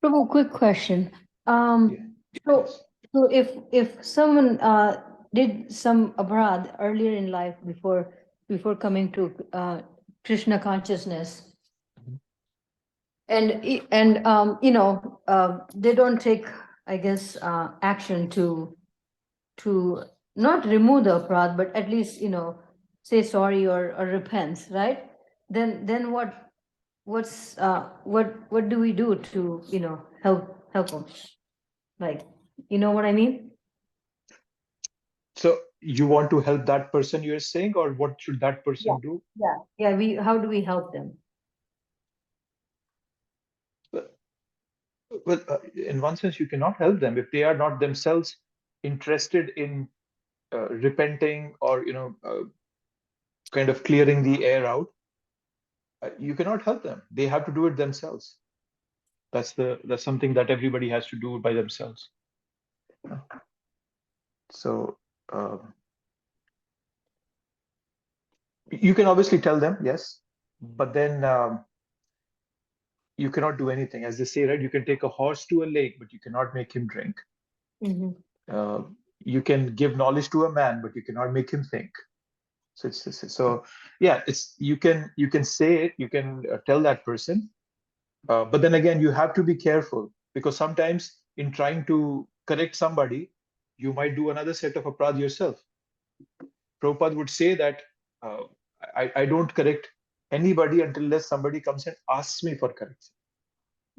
Prabhu, quick question. Yes. So if someone did some aparadh earlier in life before coming to Krishna consciousness, and they don't take, I guess, action to not remove the aparadh, but at least say sorry or repent, right? Then what do we do to help them? Like, you know what I mean? So you want to help that person, you're saying, or what should that person do? Yeah. How do we help them? Well, in one sense, you cannot help them if they are not themselves interested in repenting or kind of clearing the air out. You cannot help them. They have to do it themselves. That's something that everybody has to do by themselves. So you can obviously tell them, yes, but then you cannot do anything. As they say, right? You can take a horse to a lake, but you cannot make him drink. You can give knowledge to a man, but you cannot make him think. So yeah, you can say it, you can tell that person, but then again, you have to be careful because sometimes in trying to correct somebody, you might do another set of aparadh yourself. Prabhupada would say that I don't correct anybody until somebody comes and asks me for correction.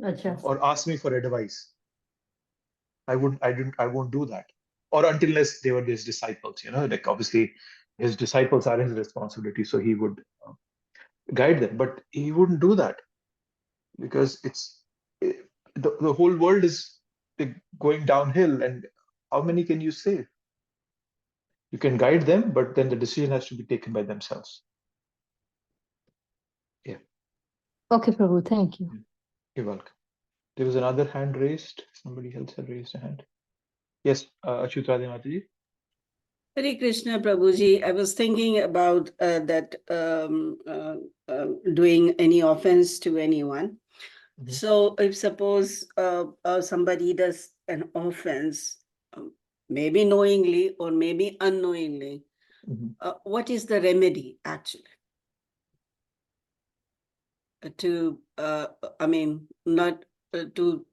Achha. Or ask me for advice. I won't do that. Or until they were his disciples, like obviously his disciples are his responsibility. So he would guide them. But he wouldn't do that because the whole world is going downhill, and how many can you save? You can guide them, but then the decision has to be taken by themselves. Yeah. Okay, Prabhu, thank you. You're welcome. There was another hand raised. Somebody else had raised a hand. Yes, Achyut Radhe Mataji. Hare Krishna, Prabhuji. I was thinking about that doing any offense to anyone. Mhm. So if suppose somebody does an offense, maybe knowingly or maybe unknowingly, Mhm. what is the remedy actually? To, not to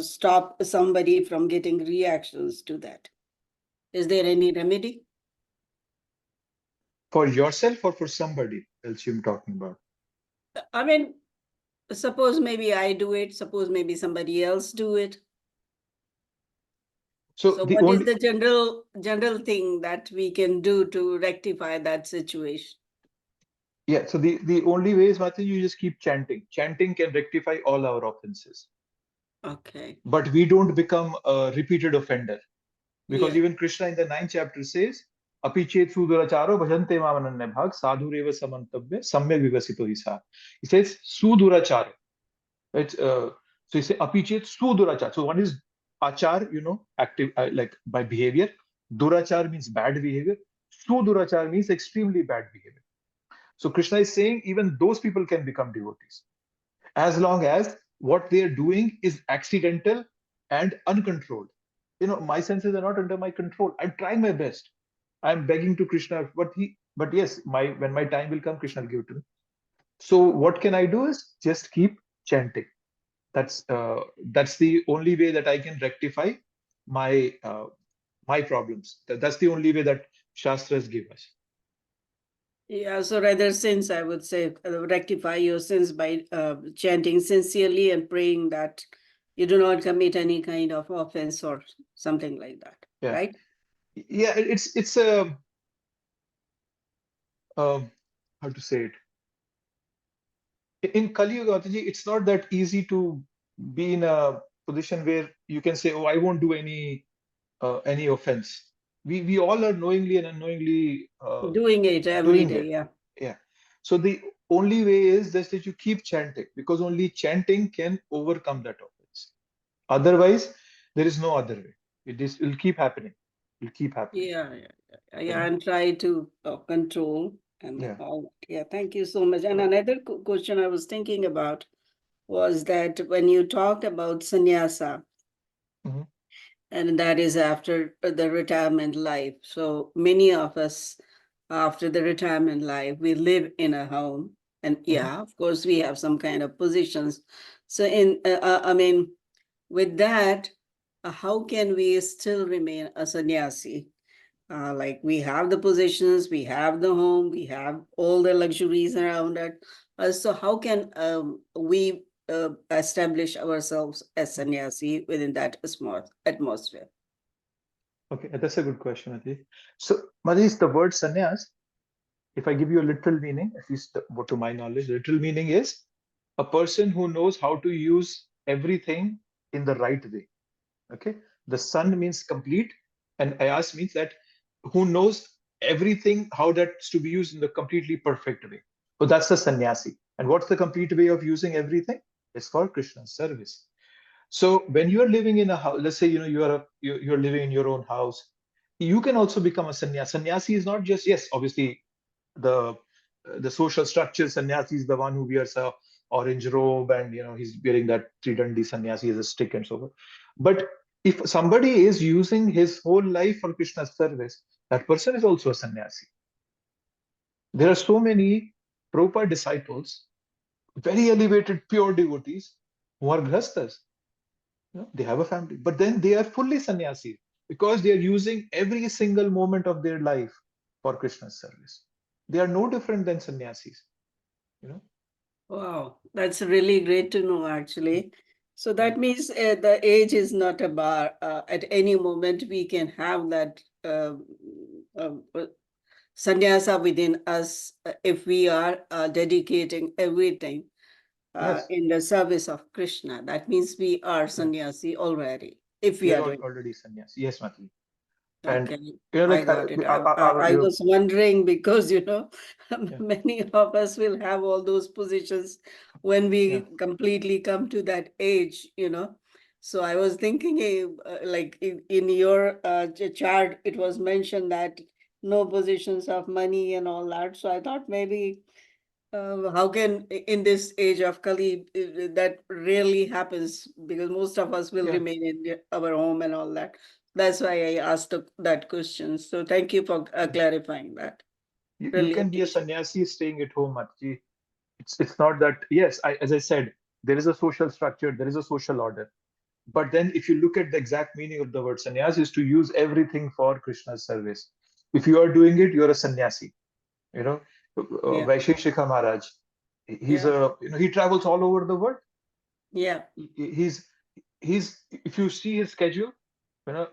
stop somebody from getting reactions to that. Is there any remedy? For yourself or for somebody else you're talking about? I mean, suppose maybe I do it, suppose maybe somebody else do it. So So the what is only the general thing that we can do to rectify that situation? yeah, so the only way is, Mataji, you just keep chanting. Chanting can rectify all our offenses, Okay. but we don't become a repeated offender. Because Yeah. even Krishna in the 9th chapter says, Api chet suduracharo bhajante mamananya bhag sadhureva samantavya samyak vigasito hisa. He says suduracharo. Right? So he says api chet suduracharo. So one is achar, active, like by behavior. Durachar means bad behavior. Sudurachar means extremely bad behavior. So Krishna is saying even those people can become devotees as long as what they are doing is accidental and uncontrolled. My senses are not under my control. I'm trying my best. I'm begging to Krishna, but yes, when my time will come, Krishna will give it to me. So what can I do is just keep chanting. That's the only way that I can rectify my my problems. That's the only way that Shastras give us. Yeah, so rather sins, I would say, rectify your sins by chanting sincerely and praying that you do not commit any kind of offense or something like that, Yeah. right? Yeah, it's a how to say it. In Kali Yuga, Mataji, it's not that easy to be in a position where you can say, "Oh, I won't do any offense." We all are knowingly and unknowingly Doing it every doing day, it. yeah. Yeah. So the only way is just that you keep chanting, because only chanting can overcome that offense. Otherwise, there is no other way. Will keep happening. Will keep happening. Yeah, and try to control and Yeah. all that. Yeah, thank you so much. And Yeah. another question I was thinking about was that when you talked about sannyasa, Mhm. and that is after the retirement life. So many of us, after the retirement life, we live in a home. And yeah, of course, we have some kind of positions. So with that, how can we still remain a sannyasi? Like we have the positions, we have the home, we have all the luxuries around it. So how can we establish ourselves as sannyasi within that small atmosphere? Okay, that's a good question, Mataji. So, Mataji, the word sannyas, if I give you a literal meaning, at least to my knowledge, literal meaning is a person who knows how to use everything in the right way. Okay, the sun means complete, and ayas means that who knows everything, how that's to be used in the completely perfect way. So that's the sannyasi. And what's the complete way of using everything? It's for Krishna's service. So when you are living in a house, let's say you're living in your own house, you can also become a sannyasi. Sannyasi is not just, yes, obviously the the social structure. Sannyasi is the one who wears a orange robe, and he's wearing that tridandi sannyasi as a stick and so forth. But if somebody is using his whole life for Krishna's service, that person is also a sannyasi. There are so many Prabhupada disciples, very elevated, pure devotees, who are grhastas. They have a family, but then they are fully sannyasi because they are using every single moment of their life for Krishna's service. They are no different than sannyasis. Wow, that's really great to know, actually. So that means the age is not a bar. At any moment, we can have that sannyasa within us if we are dedicating everything Yes. in the service of Krishna. That means we are sannyasi already, if we We are are doing. already sannyasi. Yes, Matli. And Okay, like I got it. our, I was wondering because, yeah. many of us will have all those positions when we Yeah. completely come to that age, So I was thinking, like in your chart, it was mentioned that no positions of money and all that. So I thought maybe how can in this age of Kali that rarely happens because most of us will Yeah. remain in our home and all that. That's why I asked that question. So thank you for clarifying that. You Really can be a appreciate. sannyasi staying at home, Matli. It's not that, yes, as I said, there is a social structure, there is a social order. But then if you look at the exact meaning of the word sannyas is to use everything for Krishna's service. If you are doing it, you're a sannyasi. You know, Yeah, Vaisheshika Maharaj, he's yeah, he travels all over the world. yeah, He's if you see his schedule, you know,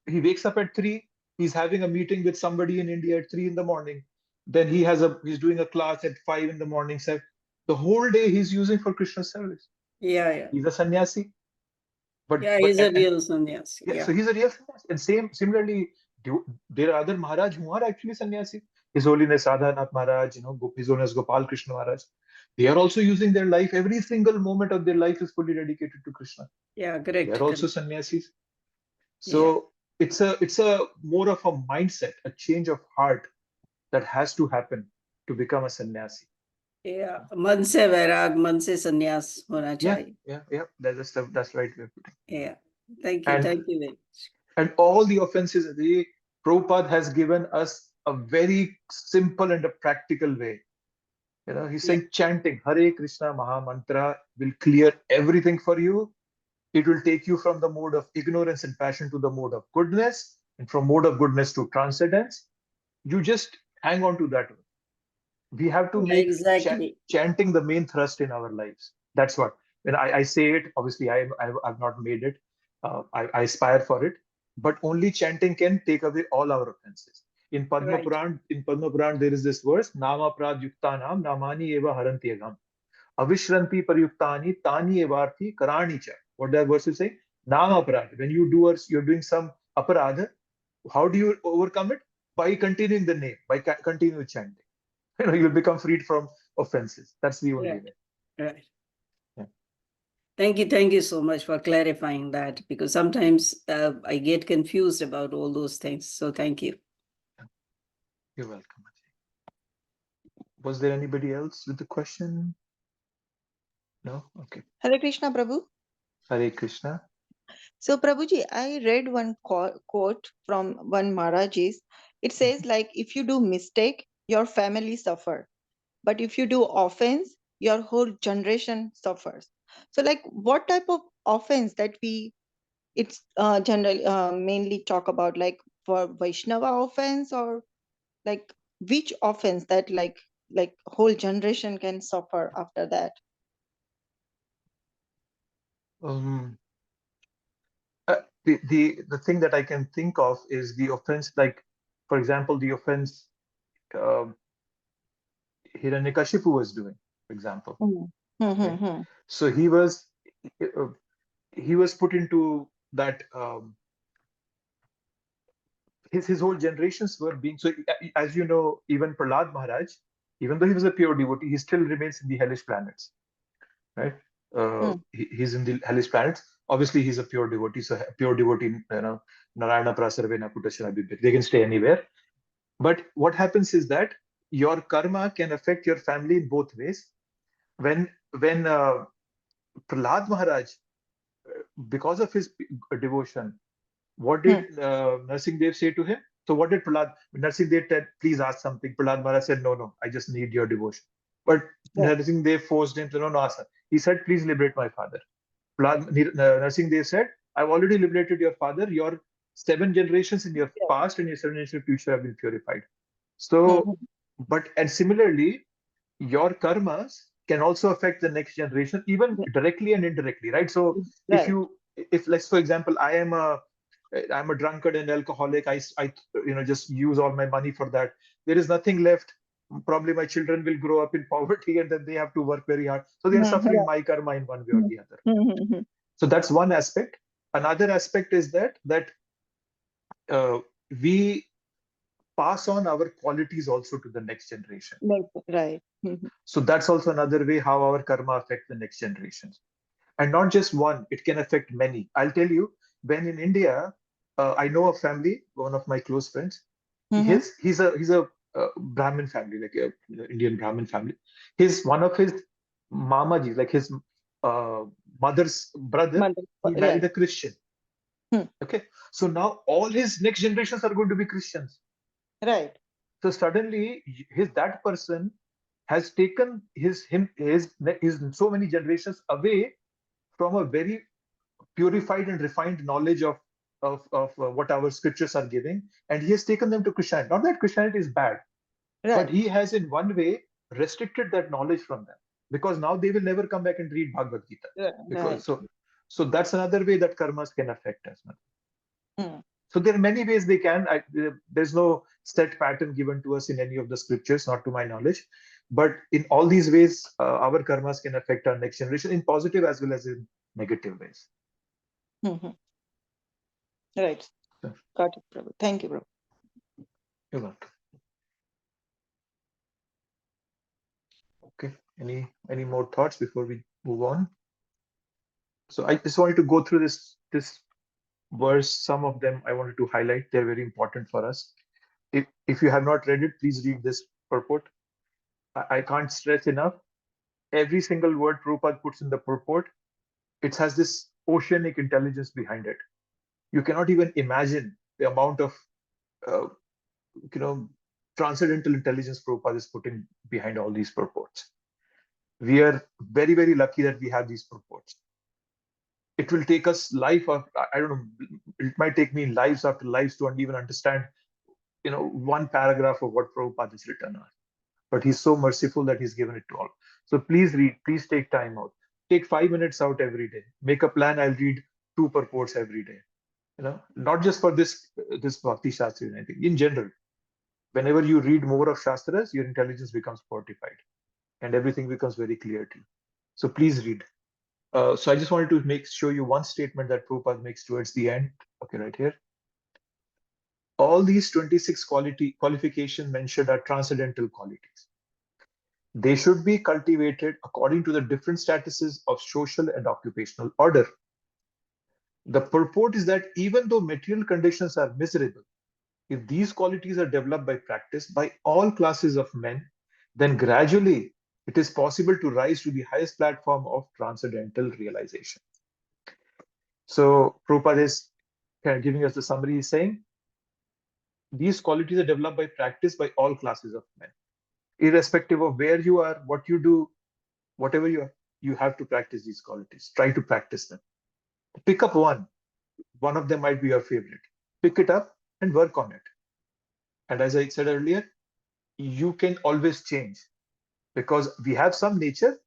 he wakes up at 3, he's having a meeting with somebody in India at 3 in the morning. Then he's doing a class at 5 in the morning. So the whole day he's using for Krishna's service. yeah, yeah. He's a sannyasi. Yeah, But he's a real sannyasi. yeah, Yeah, so he's a real sannyasi. And similarly, there are other Maharaj who are actually sannyasi. His Holiness Radhanath Maharaj, His Holiness Gopal Krishna Maharaj. They are also using their life. Every single moment of their life is fully dedicated to Krishna. yeah, They are correct, also correct. sannyasis. Yeah, So it's a more of a mindset, a change of heart that has to happen to become a sannyasi. yeah. Man se vairag, man se sannyas hona Yeah, chahiye. yeah. That's right way of putting it. Yeah. Thank you. And Thank you very much. and all the offenses, the Prabhupada has given us a very simple and a practical way. He's Yeah, saying chanting Hare Krishna Maha Mantra will clear everything for you. It will take you from the mode of ignorance and passion to the mode of goodness, and from mode of goodness to transcendence. You just hang on to that. We have to yeah, make exactly. chanting the main thrust in our lives. That's what. When I say it, obviously I've not made it. I aspire for it, but only chanting can take away all our offenses. Right. In Padma Puran, there is this verse: Nama prad yuktanam namani eva haranti agam. Avishranti paryuktani tani evarthi karani cha. What that verse is saying? Nama prad. When you're doing some aparadha, how do you overcome it? By continuing the name, by continuing chanting. You'll become freed from offenses. That's the only Right. way. Right. Yeah. Thank you so much for clarifying that because sometimes I get confused about all those things. So thank you. You're welcome. Was there anybody else with the question? No? Okay. Hare Krishna, Prabhu. Hare Krishna. So, Prabhuji, I read one quote from one Maharaj's. It says, like, if you do mistake, your family suffer. But if you do offense, your whole generation suffers. So, like, what type of offense that it's generally mainly talk about, like for Vaishnava offense, or like which offense that like whole generation can suffer after that? Um, the thing that I can think of is the offense, like, for example, the offense um Hiranyakashipu was doing, for example. Mm. Right? Mm-hmm. So uh, he was put into that his whole generations were being so. As you know, even Prahlad Maharaj, even though he was a pure devotee, he still remains in the hellish planets, right? He's in the hellish planets. Obviously, he's a pure devotee, so pure devotee, Narayana Prasarvena Putashana Bibhya, they can stay anywhere. But what happens is that your karma can affect your family in both ways. When Prahlad Maharaj, because of his devotion, what did Narsingh Dev say to him? So what did Narsingh Dev said, please ask something. Prahlad Maharaj said, no, I just need your devotion. But Right. Narsingh Dev forced him to, no, sir. He said, please liberate my father. Narsingh Dev said, I've already liberated your father. Your 7 generations in your past and your 7 generations in future have been purified. So, Mhm. and similarly, your karmas can also affect the next generation, even directly and indirectly, right? So Right. if let's, for example, I am a I'm a drunkard and alcoholic. I just use all my money for that. There is nothing left. Probably my children will grow up in poverty and then they have to work very hard. So they're suffering my karma in one way or the other. So that's one aspect. Another aspect is that we pass on our qualities also to the next generation. Right. So that's also another way how our karma affects the next generations. And not just one, it can affect many. I'll tell you, when in India, I know a family, one of my close friends, he's a Brahmin family, like a Indian Brahmin family. One of his mamaji, like his mother's brother, he married a Christian. Okay, so now all his next generations are going to be Christians. Right. So suddenly, that person has taken his so many generations away from a very purified and refined knowledge of what our scriptures are giving, and he has taken them to Christianity. Not that Christianity is bad, but he has in one way restricted that knowledge from them, because now they will never come back and read Bhagavad Gita. Because so that's another way that karmas can affect us. So there are many ways they can. There's no set pattern given to us in any of the scriptures, not to my knowledge. But in all these ways, our karmas can affect our next generation in positive as well as in negative ways. Right. Got it, Prabhu. Thank you, Prabhu. You're welcome. Okay. Any more thoughts before we move on? So I just wanted to go through this verse. Some of them I wanted to highlight. They're very important for us. If you have not read it, please read this purport. I can't stress enough. Every single word Prabhupada puts in the purport, it has this oceanic intelligence behind it. You cannot even imagine the amount of transcendental intelligence Prabhupada is putting behind all these purports. We are very, very lucky that we have these purports. It will take us life of, I don't know, it might take me lives after lives to even understand, one paragraph of what Prabhupada has written on. But he's so merciful that he's given it to all. So please read, please take time out. Take 5 minutes out every day. Make a plan. I'll read 2 purports every day. Not just for this Bhakti Sastri or anything. In general, whenever you read more of Shastras, your intelligence becomes fortified and everything becomes very clear to you. So please read. So I just wanted to show you one statement that Prabhupada makes towards the end. Okay, right here. All these 26 qualifications mentioned are transcendental qualities. They should be cultivated according to the different statuses of social and occupational order. The purport is that even though material conditions are miserable, if these qualities are developed by practice by all classes of men, then gradually it is possible to rise to the highest platform of transcendental realization. So Prabhupada is kind of giving us the summary. He's saying these qualities are developed by practice by all classes of men. Irrespective of where you are, what you do, whatever you are, you have to practice these qualities. Try to practice them. Pick up one. One of them might be your favorite. Pick it up and work on it. And as I said earlier, you can always change, because we have some nature,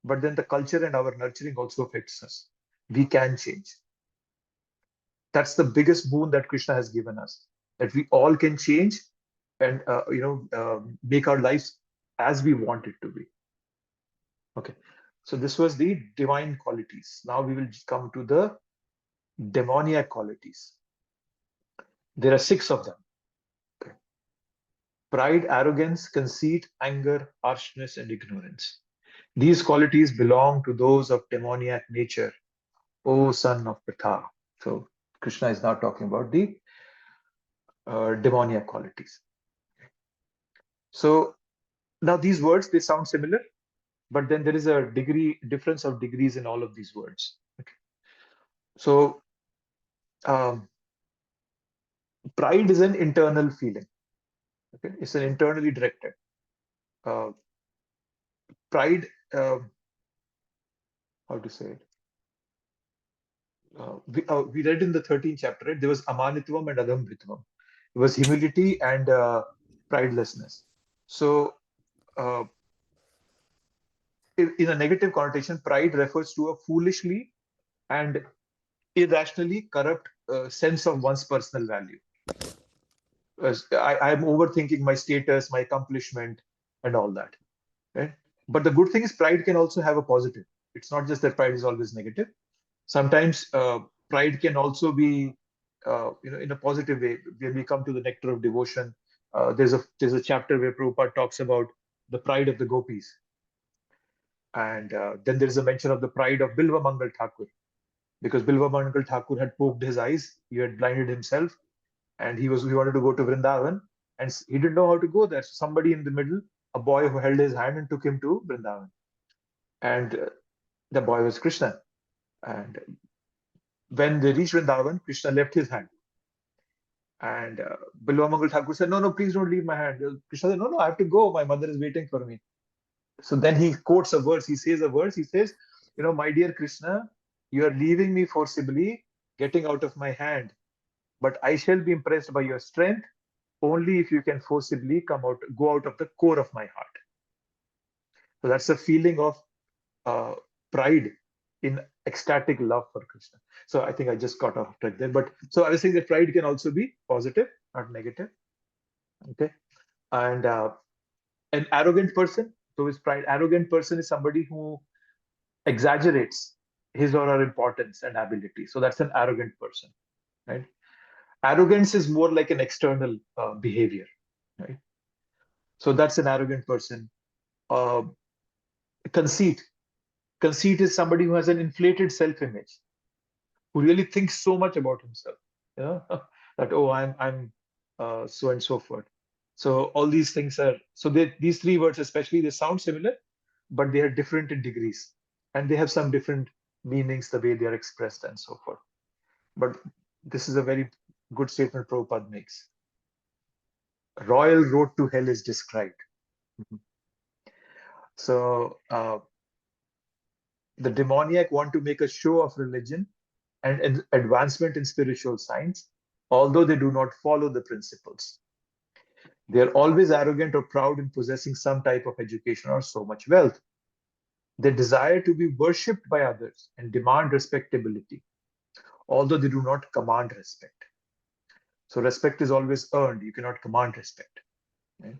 but then the culture and our nurturing also affects us. We can change. That's the biggest boon that Krishna has given us, that we all can change and make our lives as we want it to be. Okay, so this was the divine qualities. Now we will come to the demoniac qualities. There are 6 of them. Okay. Pride, arrogance, conceit, anger, harshness, and ignorance. These qualities belong to those of demoniac nature, O son of Pritha. So Krishna is now talking about the demoniac qualities. So now these words, they sound similar, but then there is a difference of degrees in all of these words. Okay. So pride is an internal feeling. Okay, it's an internally directed. Pride, how to say it? We read in the 13th chapter, right? There was amanitvam and adambhitvam. It was humility and pridelessness. So in a negative connotation, pride refers to a foolishly and irrationally corrupt sense of one's personal value. I'm overthinking my status, my accomplishment, and all that. Right? But the good thing is pride can also have a positive. It's not just that pride is always negative. Sometimes pride can also be, in a positive way. When we come to the nectar of devotion, there's a chapter where Prabhupada talks about the pride of the gopis, and then there is a mention of the pride of Bilva Mangal Thakur, because Bilva Mangal Thakur had poked his eyes, he had blinded himself, and he wanted to go to Vrindavan, and he didn't know how to go there. So somebody in the middle, a boy who held his hand and took him to Vrindavan, and the boy was Krishna. And when they reached Vrindavan, Krishna left his hand. And Bilva Mangal Thakur said, "No, no, please don't leave my hand." Krishna said, "No, no, I have to go. My mother is waiting for me." So then he quotes a verse. He says a verse. He says, "My dear Krishna, you are leaving me forcibly, getting out of my hand. But I shall be impressed by your strength only if you can forcibly go out of the core of my heart." So that's a feeling of pride in ecstatic love for Krishna. So I think I just got off track there. But so I was saying that pride can also be positive, not negative. Okay. And an arrogant person, so is pride. Arrogant person is somebody who exaggerates his or her importance and ability. So that's an arrogant person, right? Arrogance is more like an external behavior, right? So that's an arrogant person. Conceit. Conceit is somebody who has an inflated self-image, who really thinks so much about himself, that, oh, I'm so and so forth. So all these things are, so these three words especially, they sound similar, but they are different in degrees, and they have some different meanings, the way they are expressed and so forth. But this is a very good statement Prabhupada makes. Royal road to hell is described. So the demoniac want to make a show of religion and advancement in spiritual science, although they do not follow the principles. They are always arrogant or proud in possessing some type of education or so much wealth. They desire to be worshipped by others and demand respectability, although they do not command respect. So respect is always earned. You cannot command respect. Right?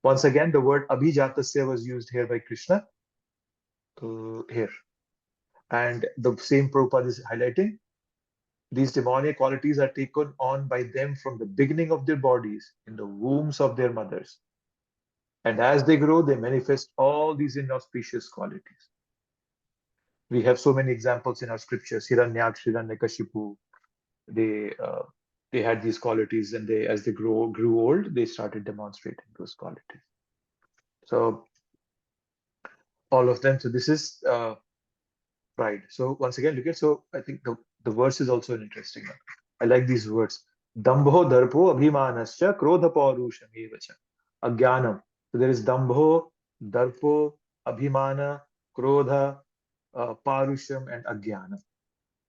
Once again, the word Abhīṣṭa-dohaṁ was used here by Krishna. Here. And the same Prabhupada is highlighting. These demonic qualities are taken on by them from the beginning of their bodies in the wombs of their mothers. And as they grow, they manifest all these inauspicious qualities. We have so many examples in our scriptures. Hiranyaksh, Hiranyakashipu, they had these qualities, and as they grew old, they started demonstrating those qualities. So all of them. So this is pride. So once again, look at, so I think the verse is also an interesting one. I like these words. Dambho darpo abhimanascha krodha paurusham evacha ajnanam. So there is dambho, darpo, abhimana, krodha, parusham, and ajnana.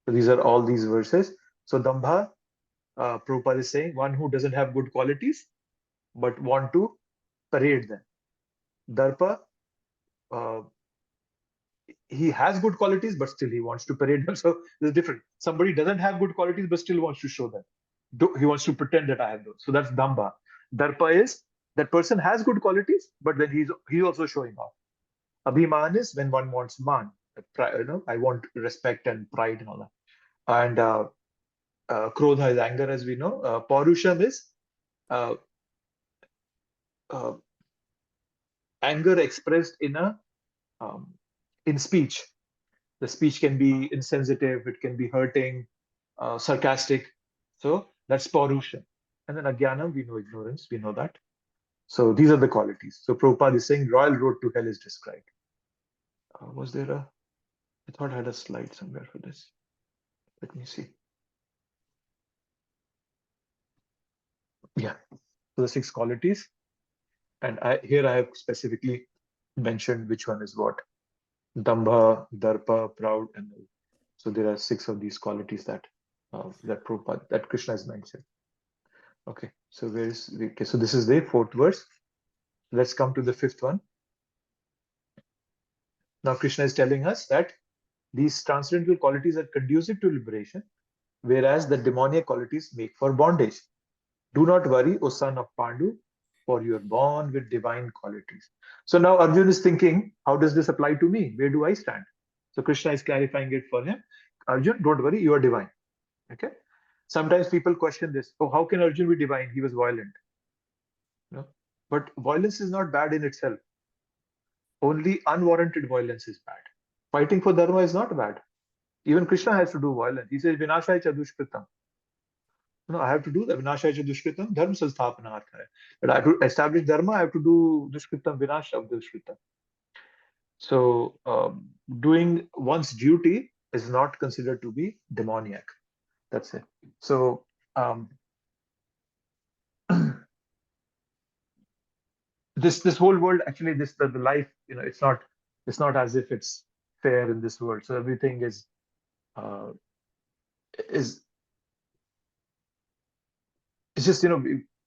So these are all these verses. So dambha, Prabhupada is saying, one who doesn't have good qualities but want to parade them. Darpa, he has good qualities, but still he wants to parade them. So there's different. Somebody doesn't have good qualities, but still wants to show them. He wants to pretend that I have those. So that's damba. Darpa is that person has good qualities, but then he's also showing off. Abhiman is when one wants man. I want respect and pride and all that. And krodha is anger, as we know. Paurusham is anger expressed in speech. The speech can be insensitive, it can be hurting, sarcastic. So that's Paurusha. And then Ajnanam, we know ignorance, we know that. So these are the qualities. So Prabhupada is saying royal road to hell is described. Was there I thought I had a slide somewhere for this. Let me see. Yeah, so the 6 qualities. And here I have specifically mentioned which one is what. Dambha, Darpa, proud, and so there are 6 of these qualities that Prabhupada, that Krishna has mentioned. Okay, so so this is the 4th verse. Let's come to the 5th one. Now Krishna is telling us that these transcendental qualities are conducive to liberation, whereas the demoniac qualities make for bondage. Do not worry, O son of Pandu, for you are born with divine qualities. So now Arjun is thinking, how does this apply to me? Where do I stand? So Krishna is clarifying it for him. Arjun, don't worry, you are divine. Okay. Sometimes people question this. Oh, how can Arjun be divine? He was violent. No? But violence is not bad in itself. Only unwarranted violence is bad. Fighting for dharma is not bad. Even Krishna has to do violence. He says, Vinashaya cha dushkritam. No, I have to do that. Vinashaya cha dushkritam, dharma sansthapanartha hai. But I have to establish dharma, I have to do dushkritam, vinasha of dushkritam. So, doing one's duty is not considered to be demoniac. That's it. So, this whole world, actually, the life, it's not as if it's fair in this world. So everything uh, is it's just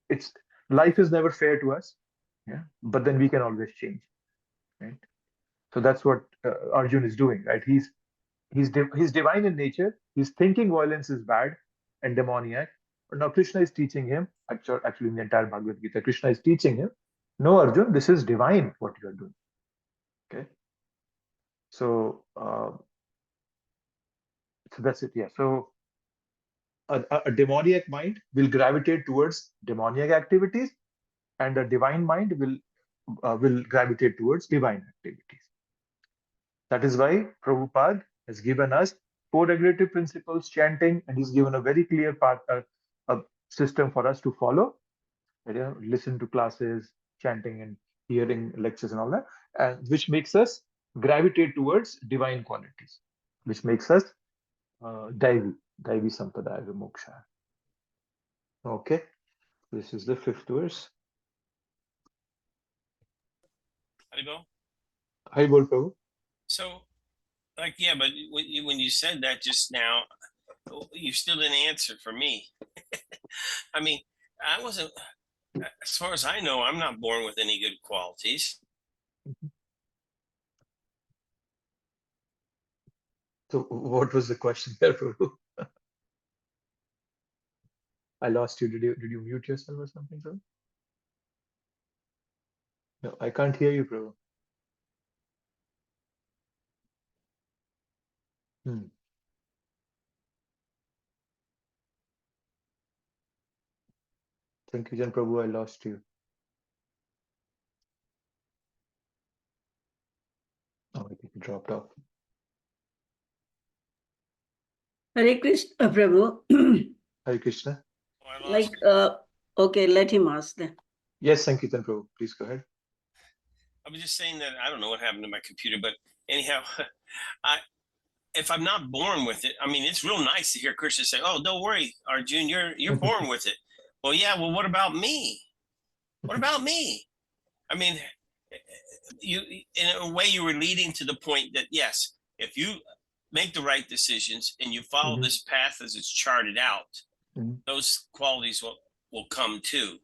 it's life is never fair to us. Yeah, but then we can always change, right? So that's what Arjun is doing, right? He's divine in nature. He's thinking violence is bad and demoniac. But now Krishna is teaching him, actually in the entire Bhagavad Gita, Krishna is teaching him, no, Arjun, this is divine what you are doing. Okay. So, so that's it. Yeah. So a demoniac mind will gravitate towards demoniac activities, and a divine mind will gravitate towards divine activities. That is why Prabhupada has given us 4 regulative principles, chanting, and he's given a very clear path, a system for us to follow. Listen to classes, chanting, and hearing lectures and all that, and which makes us gravitate towards divine qualities, which makes us Daivi Sampadaya Moksha. Okay, this is the 5th verse. Haribol? Hari Bol Prabhu. So, but when you said that just now, you still didn't answer for me. I mean, I wasn't, as far as I know, I'm not born with any good qualities. So, what was the question there, Prabhu? I lost you. Did you mute yourself or something, Prabhu? No, I can't hear you, Prabhu. Thank you, Jan Prabhu. I lost you. Oh, I think you dropped off. Hare Krishna, Prabhu. Hare Krishna. Oh, I lost Okay, let him ask then. Yes, Sankirtan Prabhu. Please go ahead. I was just saying that I don't know what happened to my computer, but anyhow, if I'm not born with it, I mean, it's real nice to hear Krishna say, "Oh, don't worry, Arjun, you're born with it." Well, yeah. Well, what about me? What about me? I mean, you in a way you were leading to the point that yes, if you make the right decisions and you follow this path as it's charted out, those qualities will come too.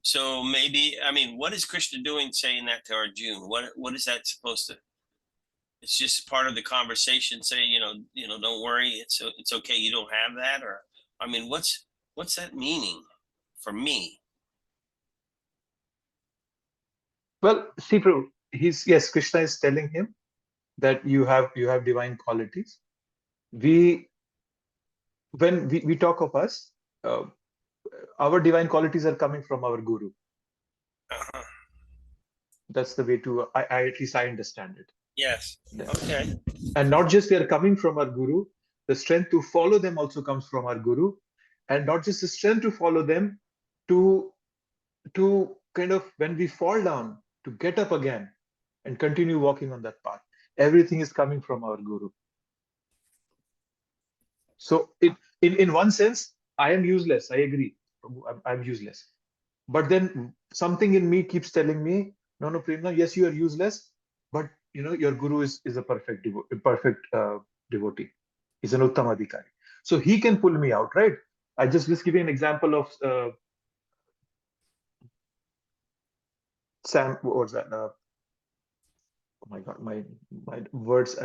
So maybe, I mean, what is Krishna doing saying that to Arjun? What is that supposed to? It's just part of the conversation saying, don't worry, it's okay, you don't have that, or I mean, what's that meaning for me? Well, see, Prabhu, Krishna is telling him that you have divine qualities. When we talk of us, our divine qualities are coming from our guru. Uh-huh. That's the way to at least I understand it. Yes. Yeah. Okay. And not just they are coming from our guru, the strength to follow them also comes from our guru, and not just the strength to follow them, to kind of, when we fall down, to get up again and continue walking on that path. Everything is coming from our guru. So in one sense, I am useless. I agree. I'm useless. But then something in me keeps telling me, no, Prerna, yes, you are useless, but your guru is a perfect devotee. He's an Uttam Adhikari. So he can pull me out, right? I just give you an example of Sam. What was that? Oh my God, my words.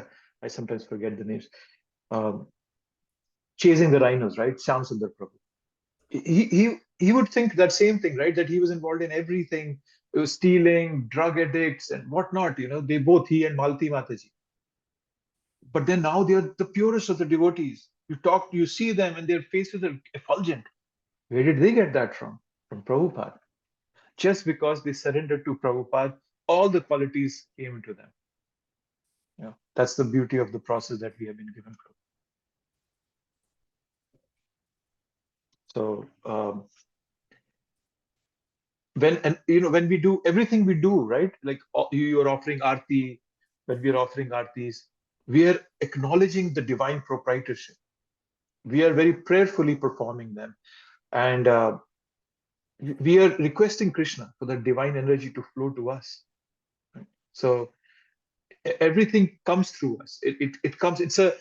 I sometimes forget the names. chasing the rhinos, right? Shyam Sundar Prabhu. He would think that same thing, right? That he was involved in everything. It was stealing, drug addicts, and whatnot. They both, he and Malti Mataji. But then now they are the purest of the devotees. You see them, and their faces are effulgent. Where did they get that from? From Prabhupada. Just because they surrendered to Prabhupada, all the qualities came into them. That's the beauty of the process that we have been given. So when we do everything we do, right? Like you are offering arti, when we are offering artis, we are acknowledging the divine proprietorship. We are very prayerfully performing them, and we are requesting Krishna for the divine energy to flow to us. Right? So everything comes through us. It comes. It's a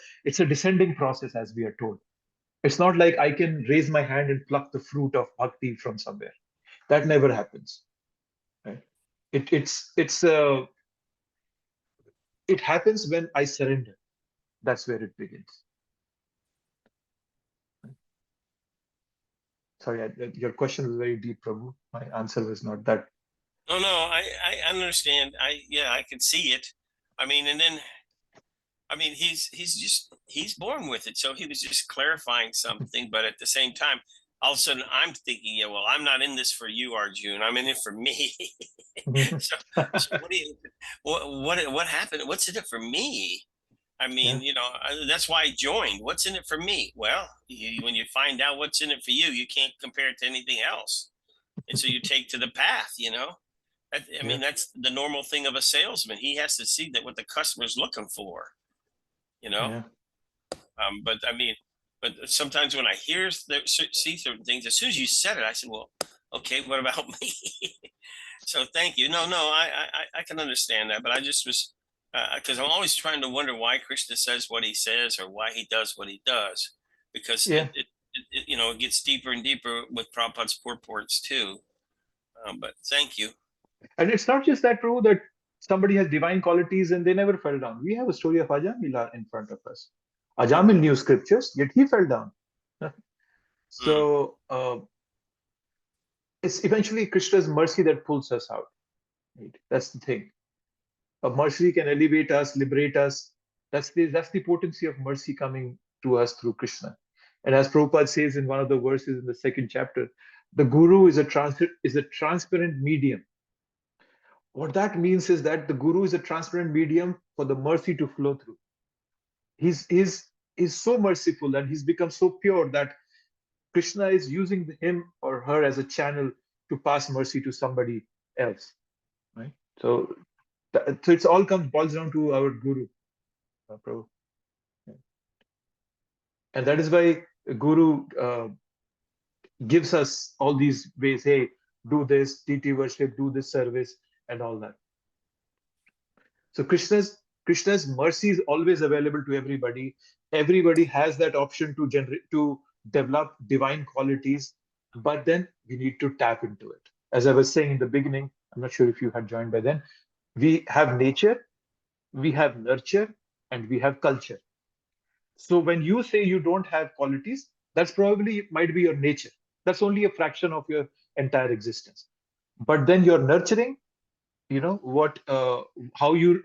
descending process, as we are told. It's not like I can raise my hand and pluck the fruit of bhakti from somewhere. That never happens. Right? It happens when I surrender. That's where it begins. Sorry, your question was very deep, Prabhu. My answer was not that. No, I understand. I can see it. I mean, and then, I mean, he's born with it. So he was just clarifying something, but at the same time, all of a sudden I'm thinking, yeah, well, I'm not in this for you, Arjun. I'm in it for me. so what happened? What's in it for me? I mean, that's why I joined. What's in it for me? Well, when you find out what's in it for you, you can't compare it to anything else. And so you take to the path, I mean, that's the normal thing of a salesman. He has to see that what the customer's looking for, But I mean, but sometimes when I see certain things, as soon as you said it, I said, well, okay, what about me? So thank you. No, I can understand that, but I just was, because I'm always trying to wonder why Krishna says what he says or why he does what he does, because it gets deeper and deeper with Prabhupada's purports too. But thank you. And it's not just that, Prabhu, that somebody has divine qualities and they never fell down. We have a story of Ajamila in front of us. Ajamil knew scriptures, yet he fell down. So it's eventually Krishna's mercy that pulls us out. Right? That's the thing. A mercy can elevate us, liberate us. That's the potency of mercy coming to us through Krishna. And as Prabhupada says in one of the verses in the second chapter, the Guru is a transparent medium. What that means is that the Guru is a transparent medium for the mercy to flow through. He's so merciful and he's become so pure that Krishna is using him or her as a channel to pass mercy to somebody else. Right? So it's all boils down to our Guru. Prabhu. And that is why Guru gives us all these ways. Hey, do this, deity worship, do this service, and all that. So Krishna's mercy is always available to everybody. Everybody has that option to develop divine qualities, but then we need to tap into it. As I was saying in the beginning, I'm not sure if you had joined by then, we have nature, we have nurture, and we have culture. So when you say you don't have qualities, that's probably might be your nature. That's only a fraction of your entire existence. But then you're nurturing, how you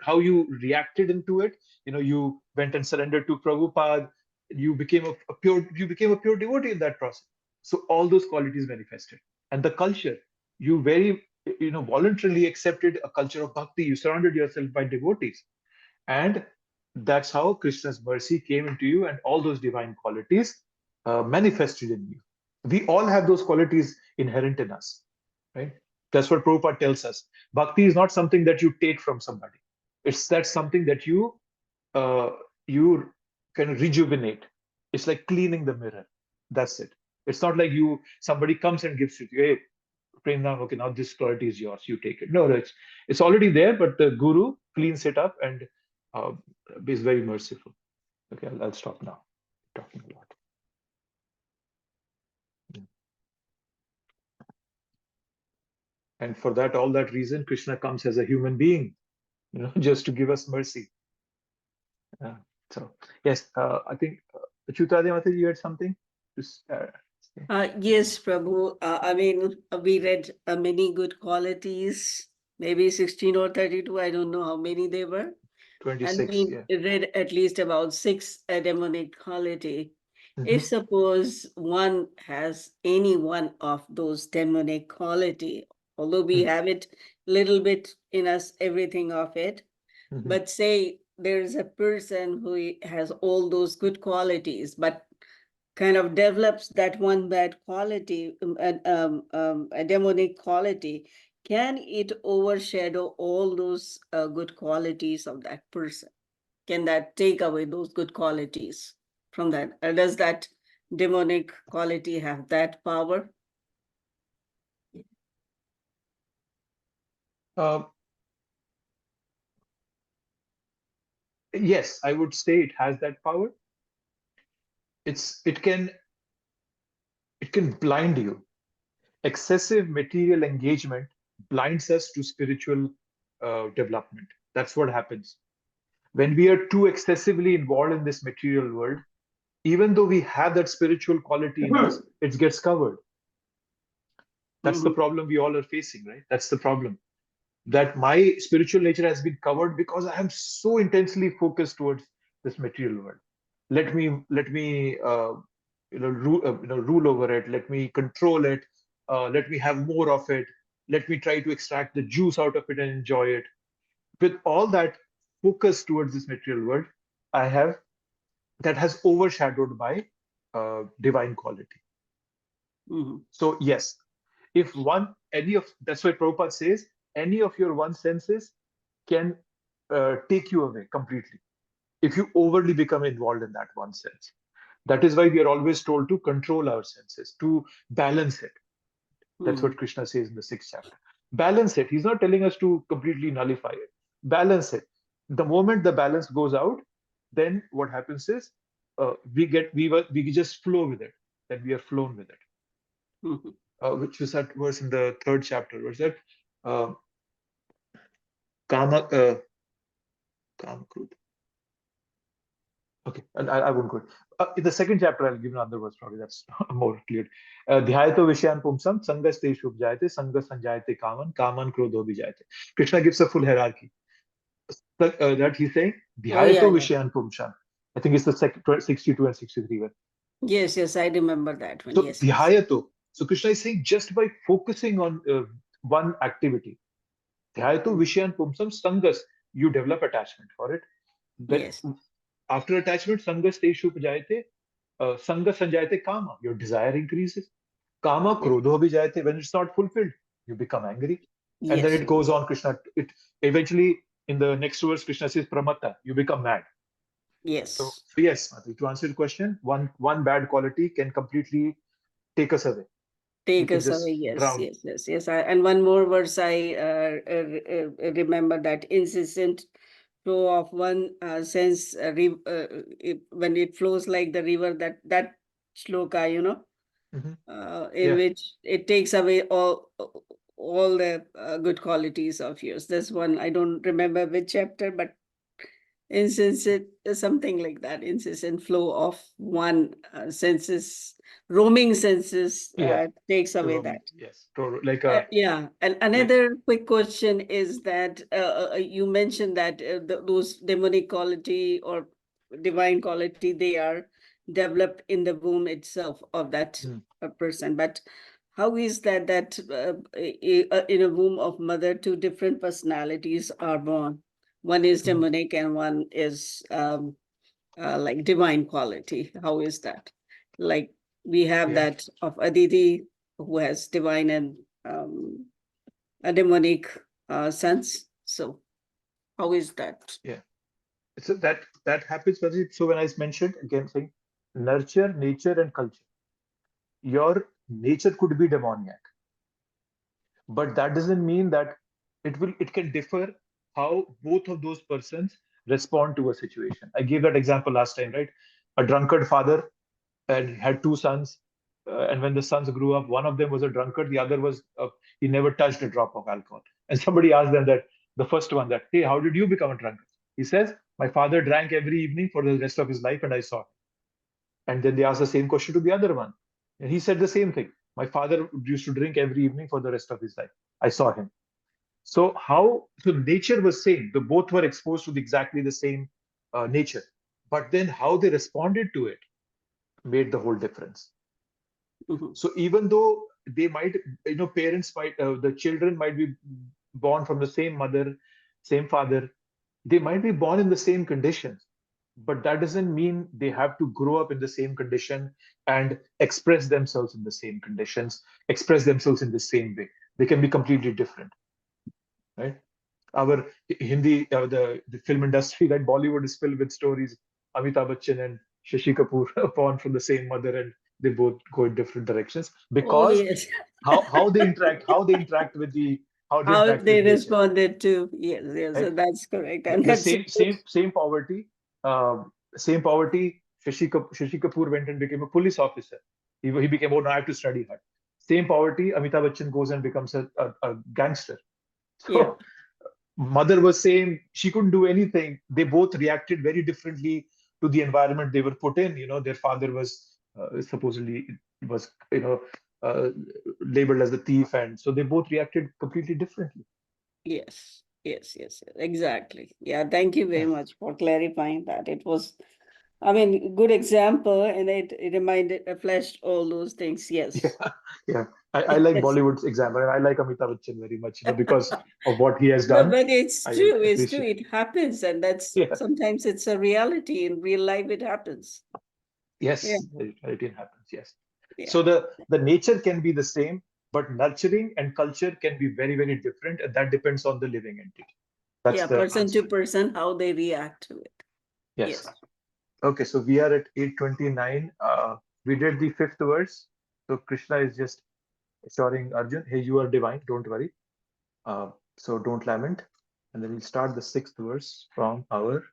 reacted into it. You went and surrendered to Prabhupada. You became a pure devotee in that process. So all those qualities manifested. And the culture, you very voluntarily accepted a culture of bhakti. You surrounded yourself by devotees, and that's how Krishna's mercy came into you, and all those divine qualities manifested in you. We all have those qualities inherent in us, right? That's what Prabhupada tells us. Bhakti is not something that you take from somebody. That's something that you can rejuvenate. It's like cleaning the mirror. That's it. It's not like somebody comes and gives it to you. Hey, Premnam, okay, now this quality is yours. You take it. No, it's already there, but the Guru cleans it up and is very merciful. Okay, I'll stop now. I'm talking a lot. And for all that reason, Krishna comes as a human being, just to give us mercy. So yes, I think Chutade Mataji, you had something to say? Yes, Prabhu. I mean, we read many good qualities, maybe 16 or 32. I don't know how many they were. And 26, we yeah. read at least about 6 demonic quality. If Mhm. suppose one has any one of those demonic quality, although we Mhm. have it little bit in us, everything of it, Mhm. but say there's a person who has all those good qualities, but kind of develops that one bad quality, a demonic quality, can it overshadow all those good qualities of that person? Can that take away those good qualities from that? Does that demonic quality have that power? Yes, I would say it has that power. It can blind you. Excessive material engagement blinds us to spiritual development. That's what happens. When we are too excessively involved in this material world, even though we have that spiritual quality in us, it gets covered. That's the problem we all are facing, right? That's the problem. That my spiritual nature has been covered because I am so intensely focused towards this material world. Let me rule over it. Let me control it. Let me have more of it. Let me try to extract the juice out of it and enjoy it. With all that focus towards this material world, I have that has overshadowed my divine quality. So yes, if that's why Prabhupada says, any of your one senses can take you away completely if you overly become involved in that one sense. That is why we are always told to control our senses, to balance it. That's what Krishna says in the 6th chapter. Balance it. He's not telling us to completely nullify it. Balance it. The moment the balance goes out, then what happens is we just flow with it. Then we are flown with it. Which was that verse in the 3rd chapter? Was that Kama Kama Krodha? Okay, I won't go. In the 2nd chapter, I'll give another verse, probably that's more clear. Dhyayato Vishyan Pumsam, Sangas Te Shubhjayate, Sangas Sanjayate Kaman, Kaman Krodho Vijayate. Krishna gives a full hierarchy. That he's saying, Oh, yeah, Dhyayato yeah. Vishyan Pumsam. I think it's the 62 and 63 one. Yes, yes, I remember that one. So, Yes. Dhyayato. So, Krishna is saying, just by focusing on one activity, Dhyayato Vishyan Pumsam, Sangas, you develop attachment for it. Then, Yes. after attachment, Sangas Te Shubhjayate, Sanga Sanjayate Kama, your desire increases. Kama Yes. Krodho Vijayate, when it's not fulfilled, you become angry. And then Yes. it goes on, Krishna. It eventually, in the next verse, Krishna says, Pramatta, you become mad. So Yes. yes, Mati, to answer your question, one bad quality can completely take us away. We Take can us away. just Yes, drown. yes, yes, yes. And one more verse I remember, that insistent flow of one sense, when it flows like the river, that shloka, Mhm. in Yeah. which it takes away all the good qualities of yours. This one, I don't remember which chapter, but insensate, something like that, incessant flow of one senses, roaming senses, Yeah. takes away Roaming. that. Yes. Like a Yeah, and like another quick question is that you mentioned that those demonic quality or divine quality, they are developed in the womb itself of that person. But how is that in a womb of mother, two different personalities are born? One is demonic and one is like divine quality. How is that? Like we have yeah. that of Aditi, who has divine and a demonic sense. So how is that? Yeah. So that happens, Pradeep. So when I mentioned again saying nurture, nature, and culture, your nature could be demoniac, but that doesn't mean that it can differ how both of those persons respond to a situation. I gave that example last time, right? A drunkard father and had two sons, and when the sons grew up, one of them was a drunkard, the other was he never touched a drop of alcohol. And somebody asked them, that the first one, that, hey, how did you become a drunkard? He says, my father drank every evening for the rest of his life, and I saw him. And then they asked the same question to the other one. And he said the same thing. My father used to drink every evening for the rest of his life. I saw him. So nature was same. The both were exposed to exactly the same nature. But then how they responded to it made the whole difference. Mhm. So even though they might, parents might, the children might be born from the same mother, same father, they might be born in the same conditions, but that doesn't mean they have to grow up in the same condition and express themselves in the same conditions, express themselves in the same way. They can be completely different, right? Our Hindi, the film industry, right? Bollywood is filled with stories. Amitabh Bachchan and Shashi Kapoor are born from the same mother, and they both go in different directions Oh, because yes. how they interact, how they How interact they with nature, responded to, yes, yes, right? that's correct. The, And the that's same poverty, same poverty. Shashi Kapoor went and became a police officer. He became, oh, now I have to study hard. Same poverty, Amitabh Bachchan goes and becomes a gangster. yeah. So mother was saying she couldn't do anything. They both reacted very differently to the environment they were put in. Their father was supposedly was labeled as a thief, and so they both reacted completely differently. Yes, yes, yes, yes, exactly. Yeah, thank you very Yeah, much for clarifying that. It was, I mean, good example, and it reminded, flashed all those things. Yes. yeah, yeah. I like Yes. Bollywood's example. I like Amitabh Bachchan very much, because of what he has No, done. but it's I true. It's true. appreciate. It happens, and that's Yeah. sometimes it's a reality in real life. It happens. Yeah, Yes, it happens. Yes. yeah, So the nature can be the same, but nurturing and culture can be very, very different, and that depends on the living entity. That's yeah. the Person answer. to person, how they react to it. Yes. Yes. Okay, so we are at 8:29. We did the fifth verse. So Krishna is just assuring Arjun, hey, you are divine, don't worry. So don't lament. And then we'll start the sixth verse from our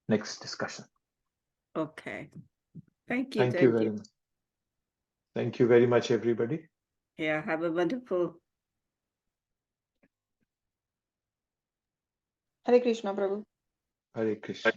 next discussion. Okay. Thank you. Thank you Thank you. very much. Thank you very much, everybody. Yeah. Have a wonderful. Hare Krishna, Prabhu. Hare Krishna.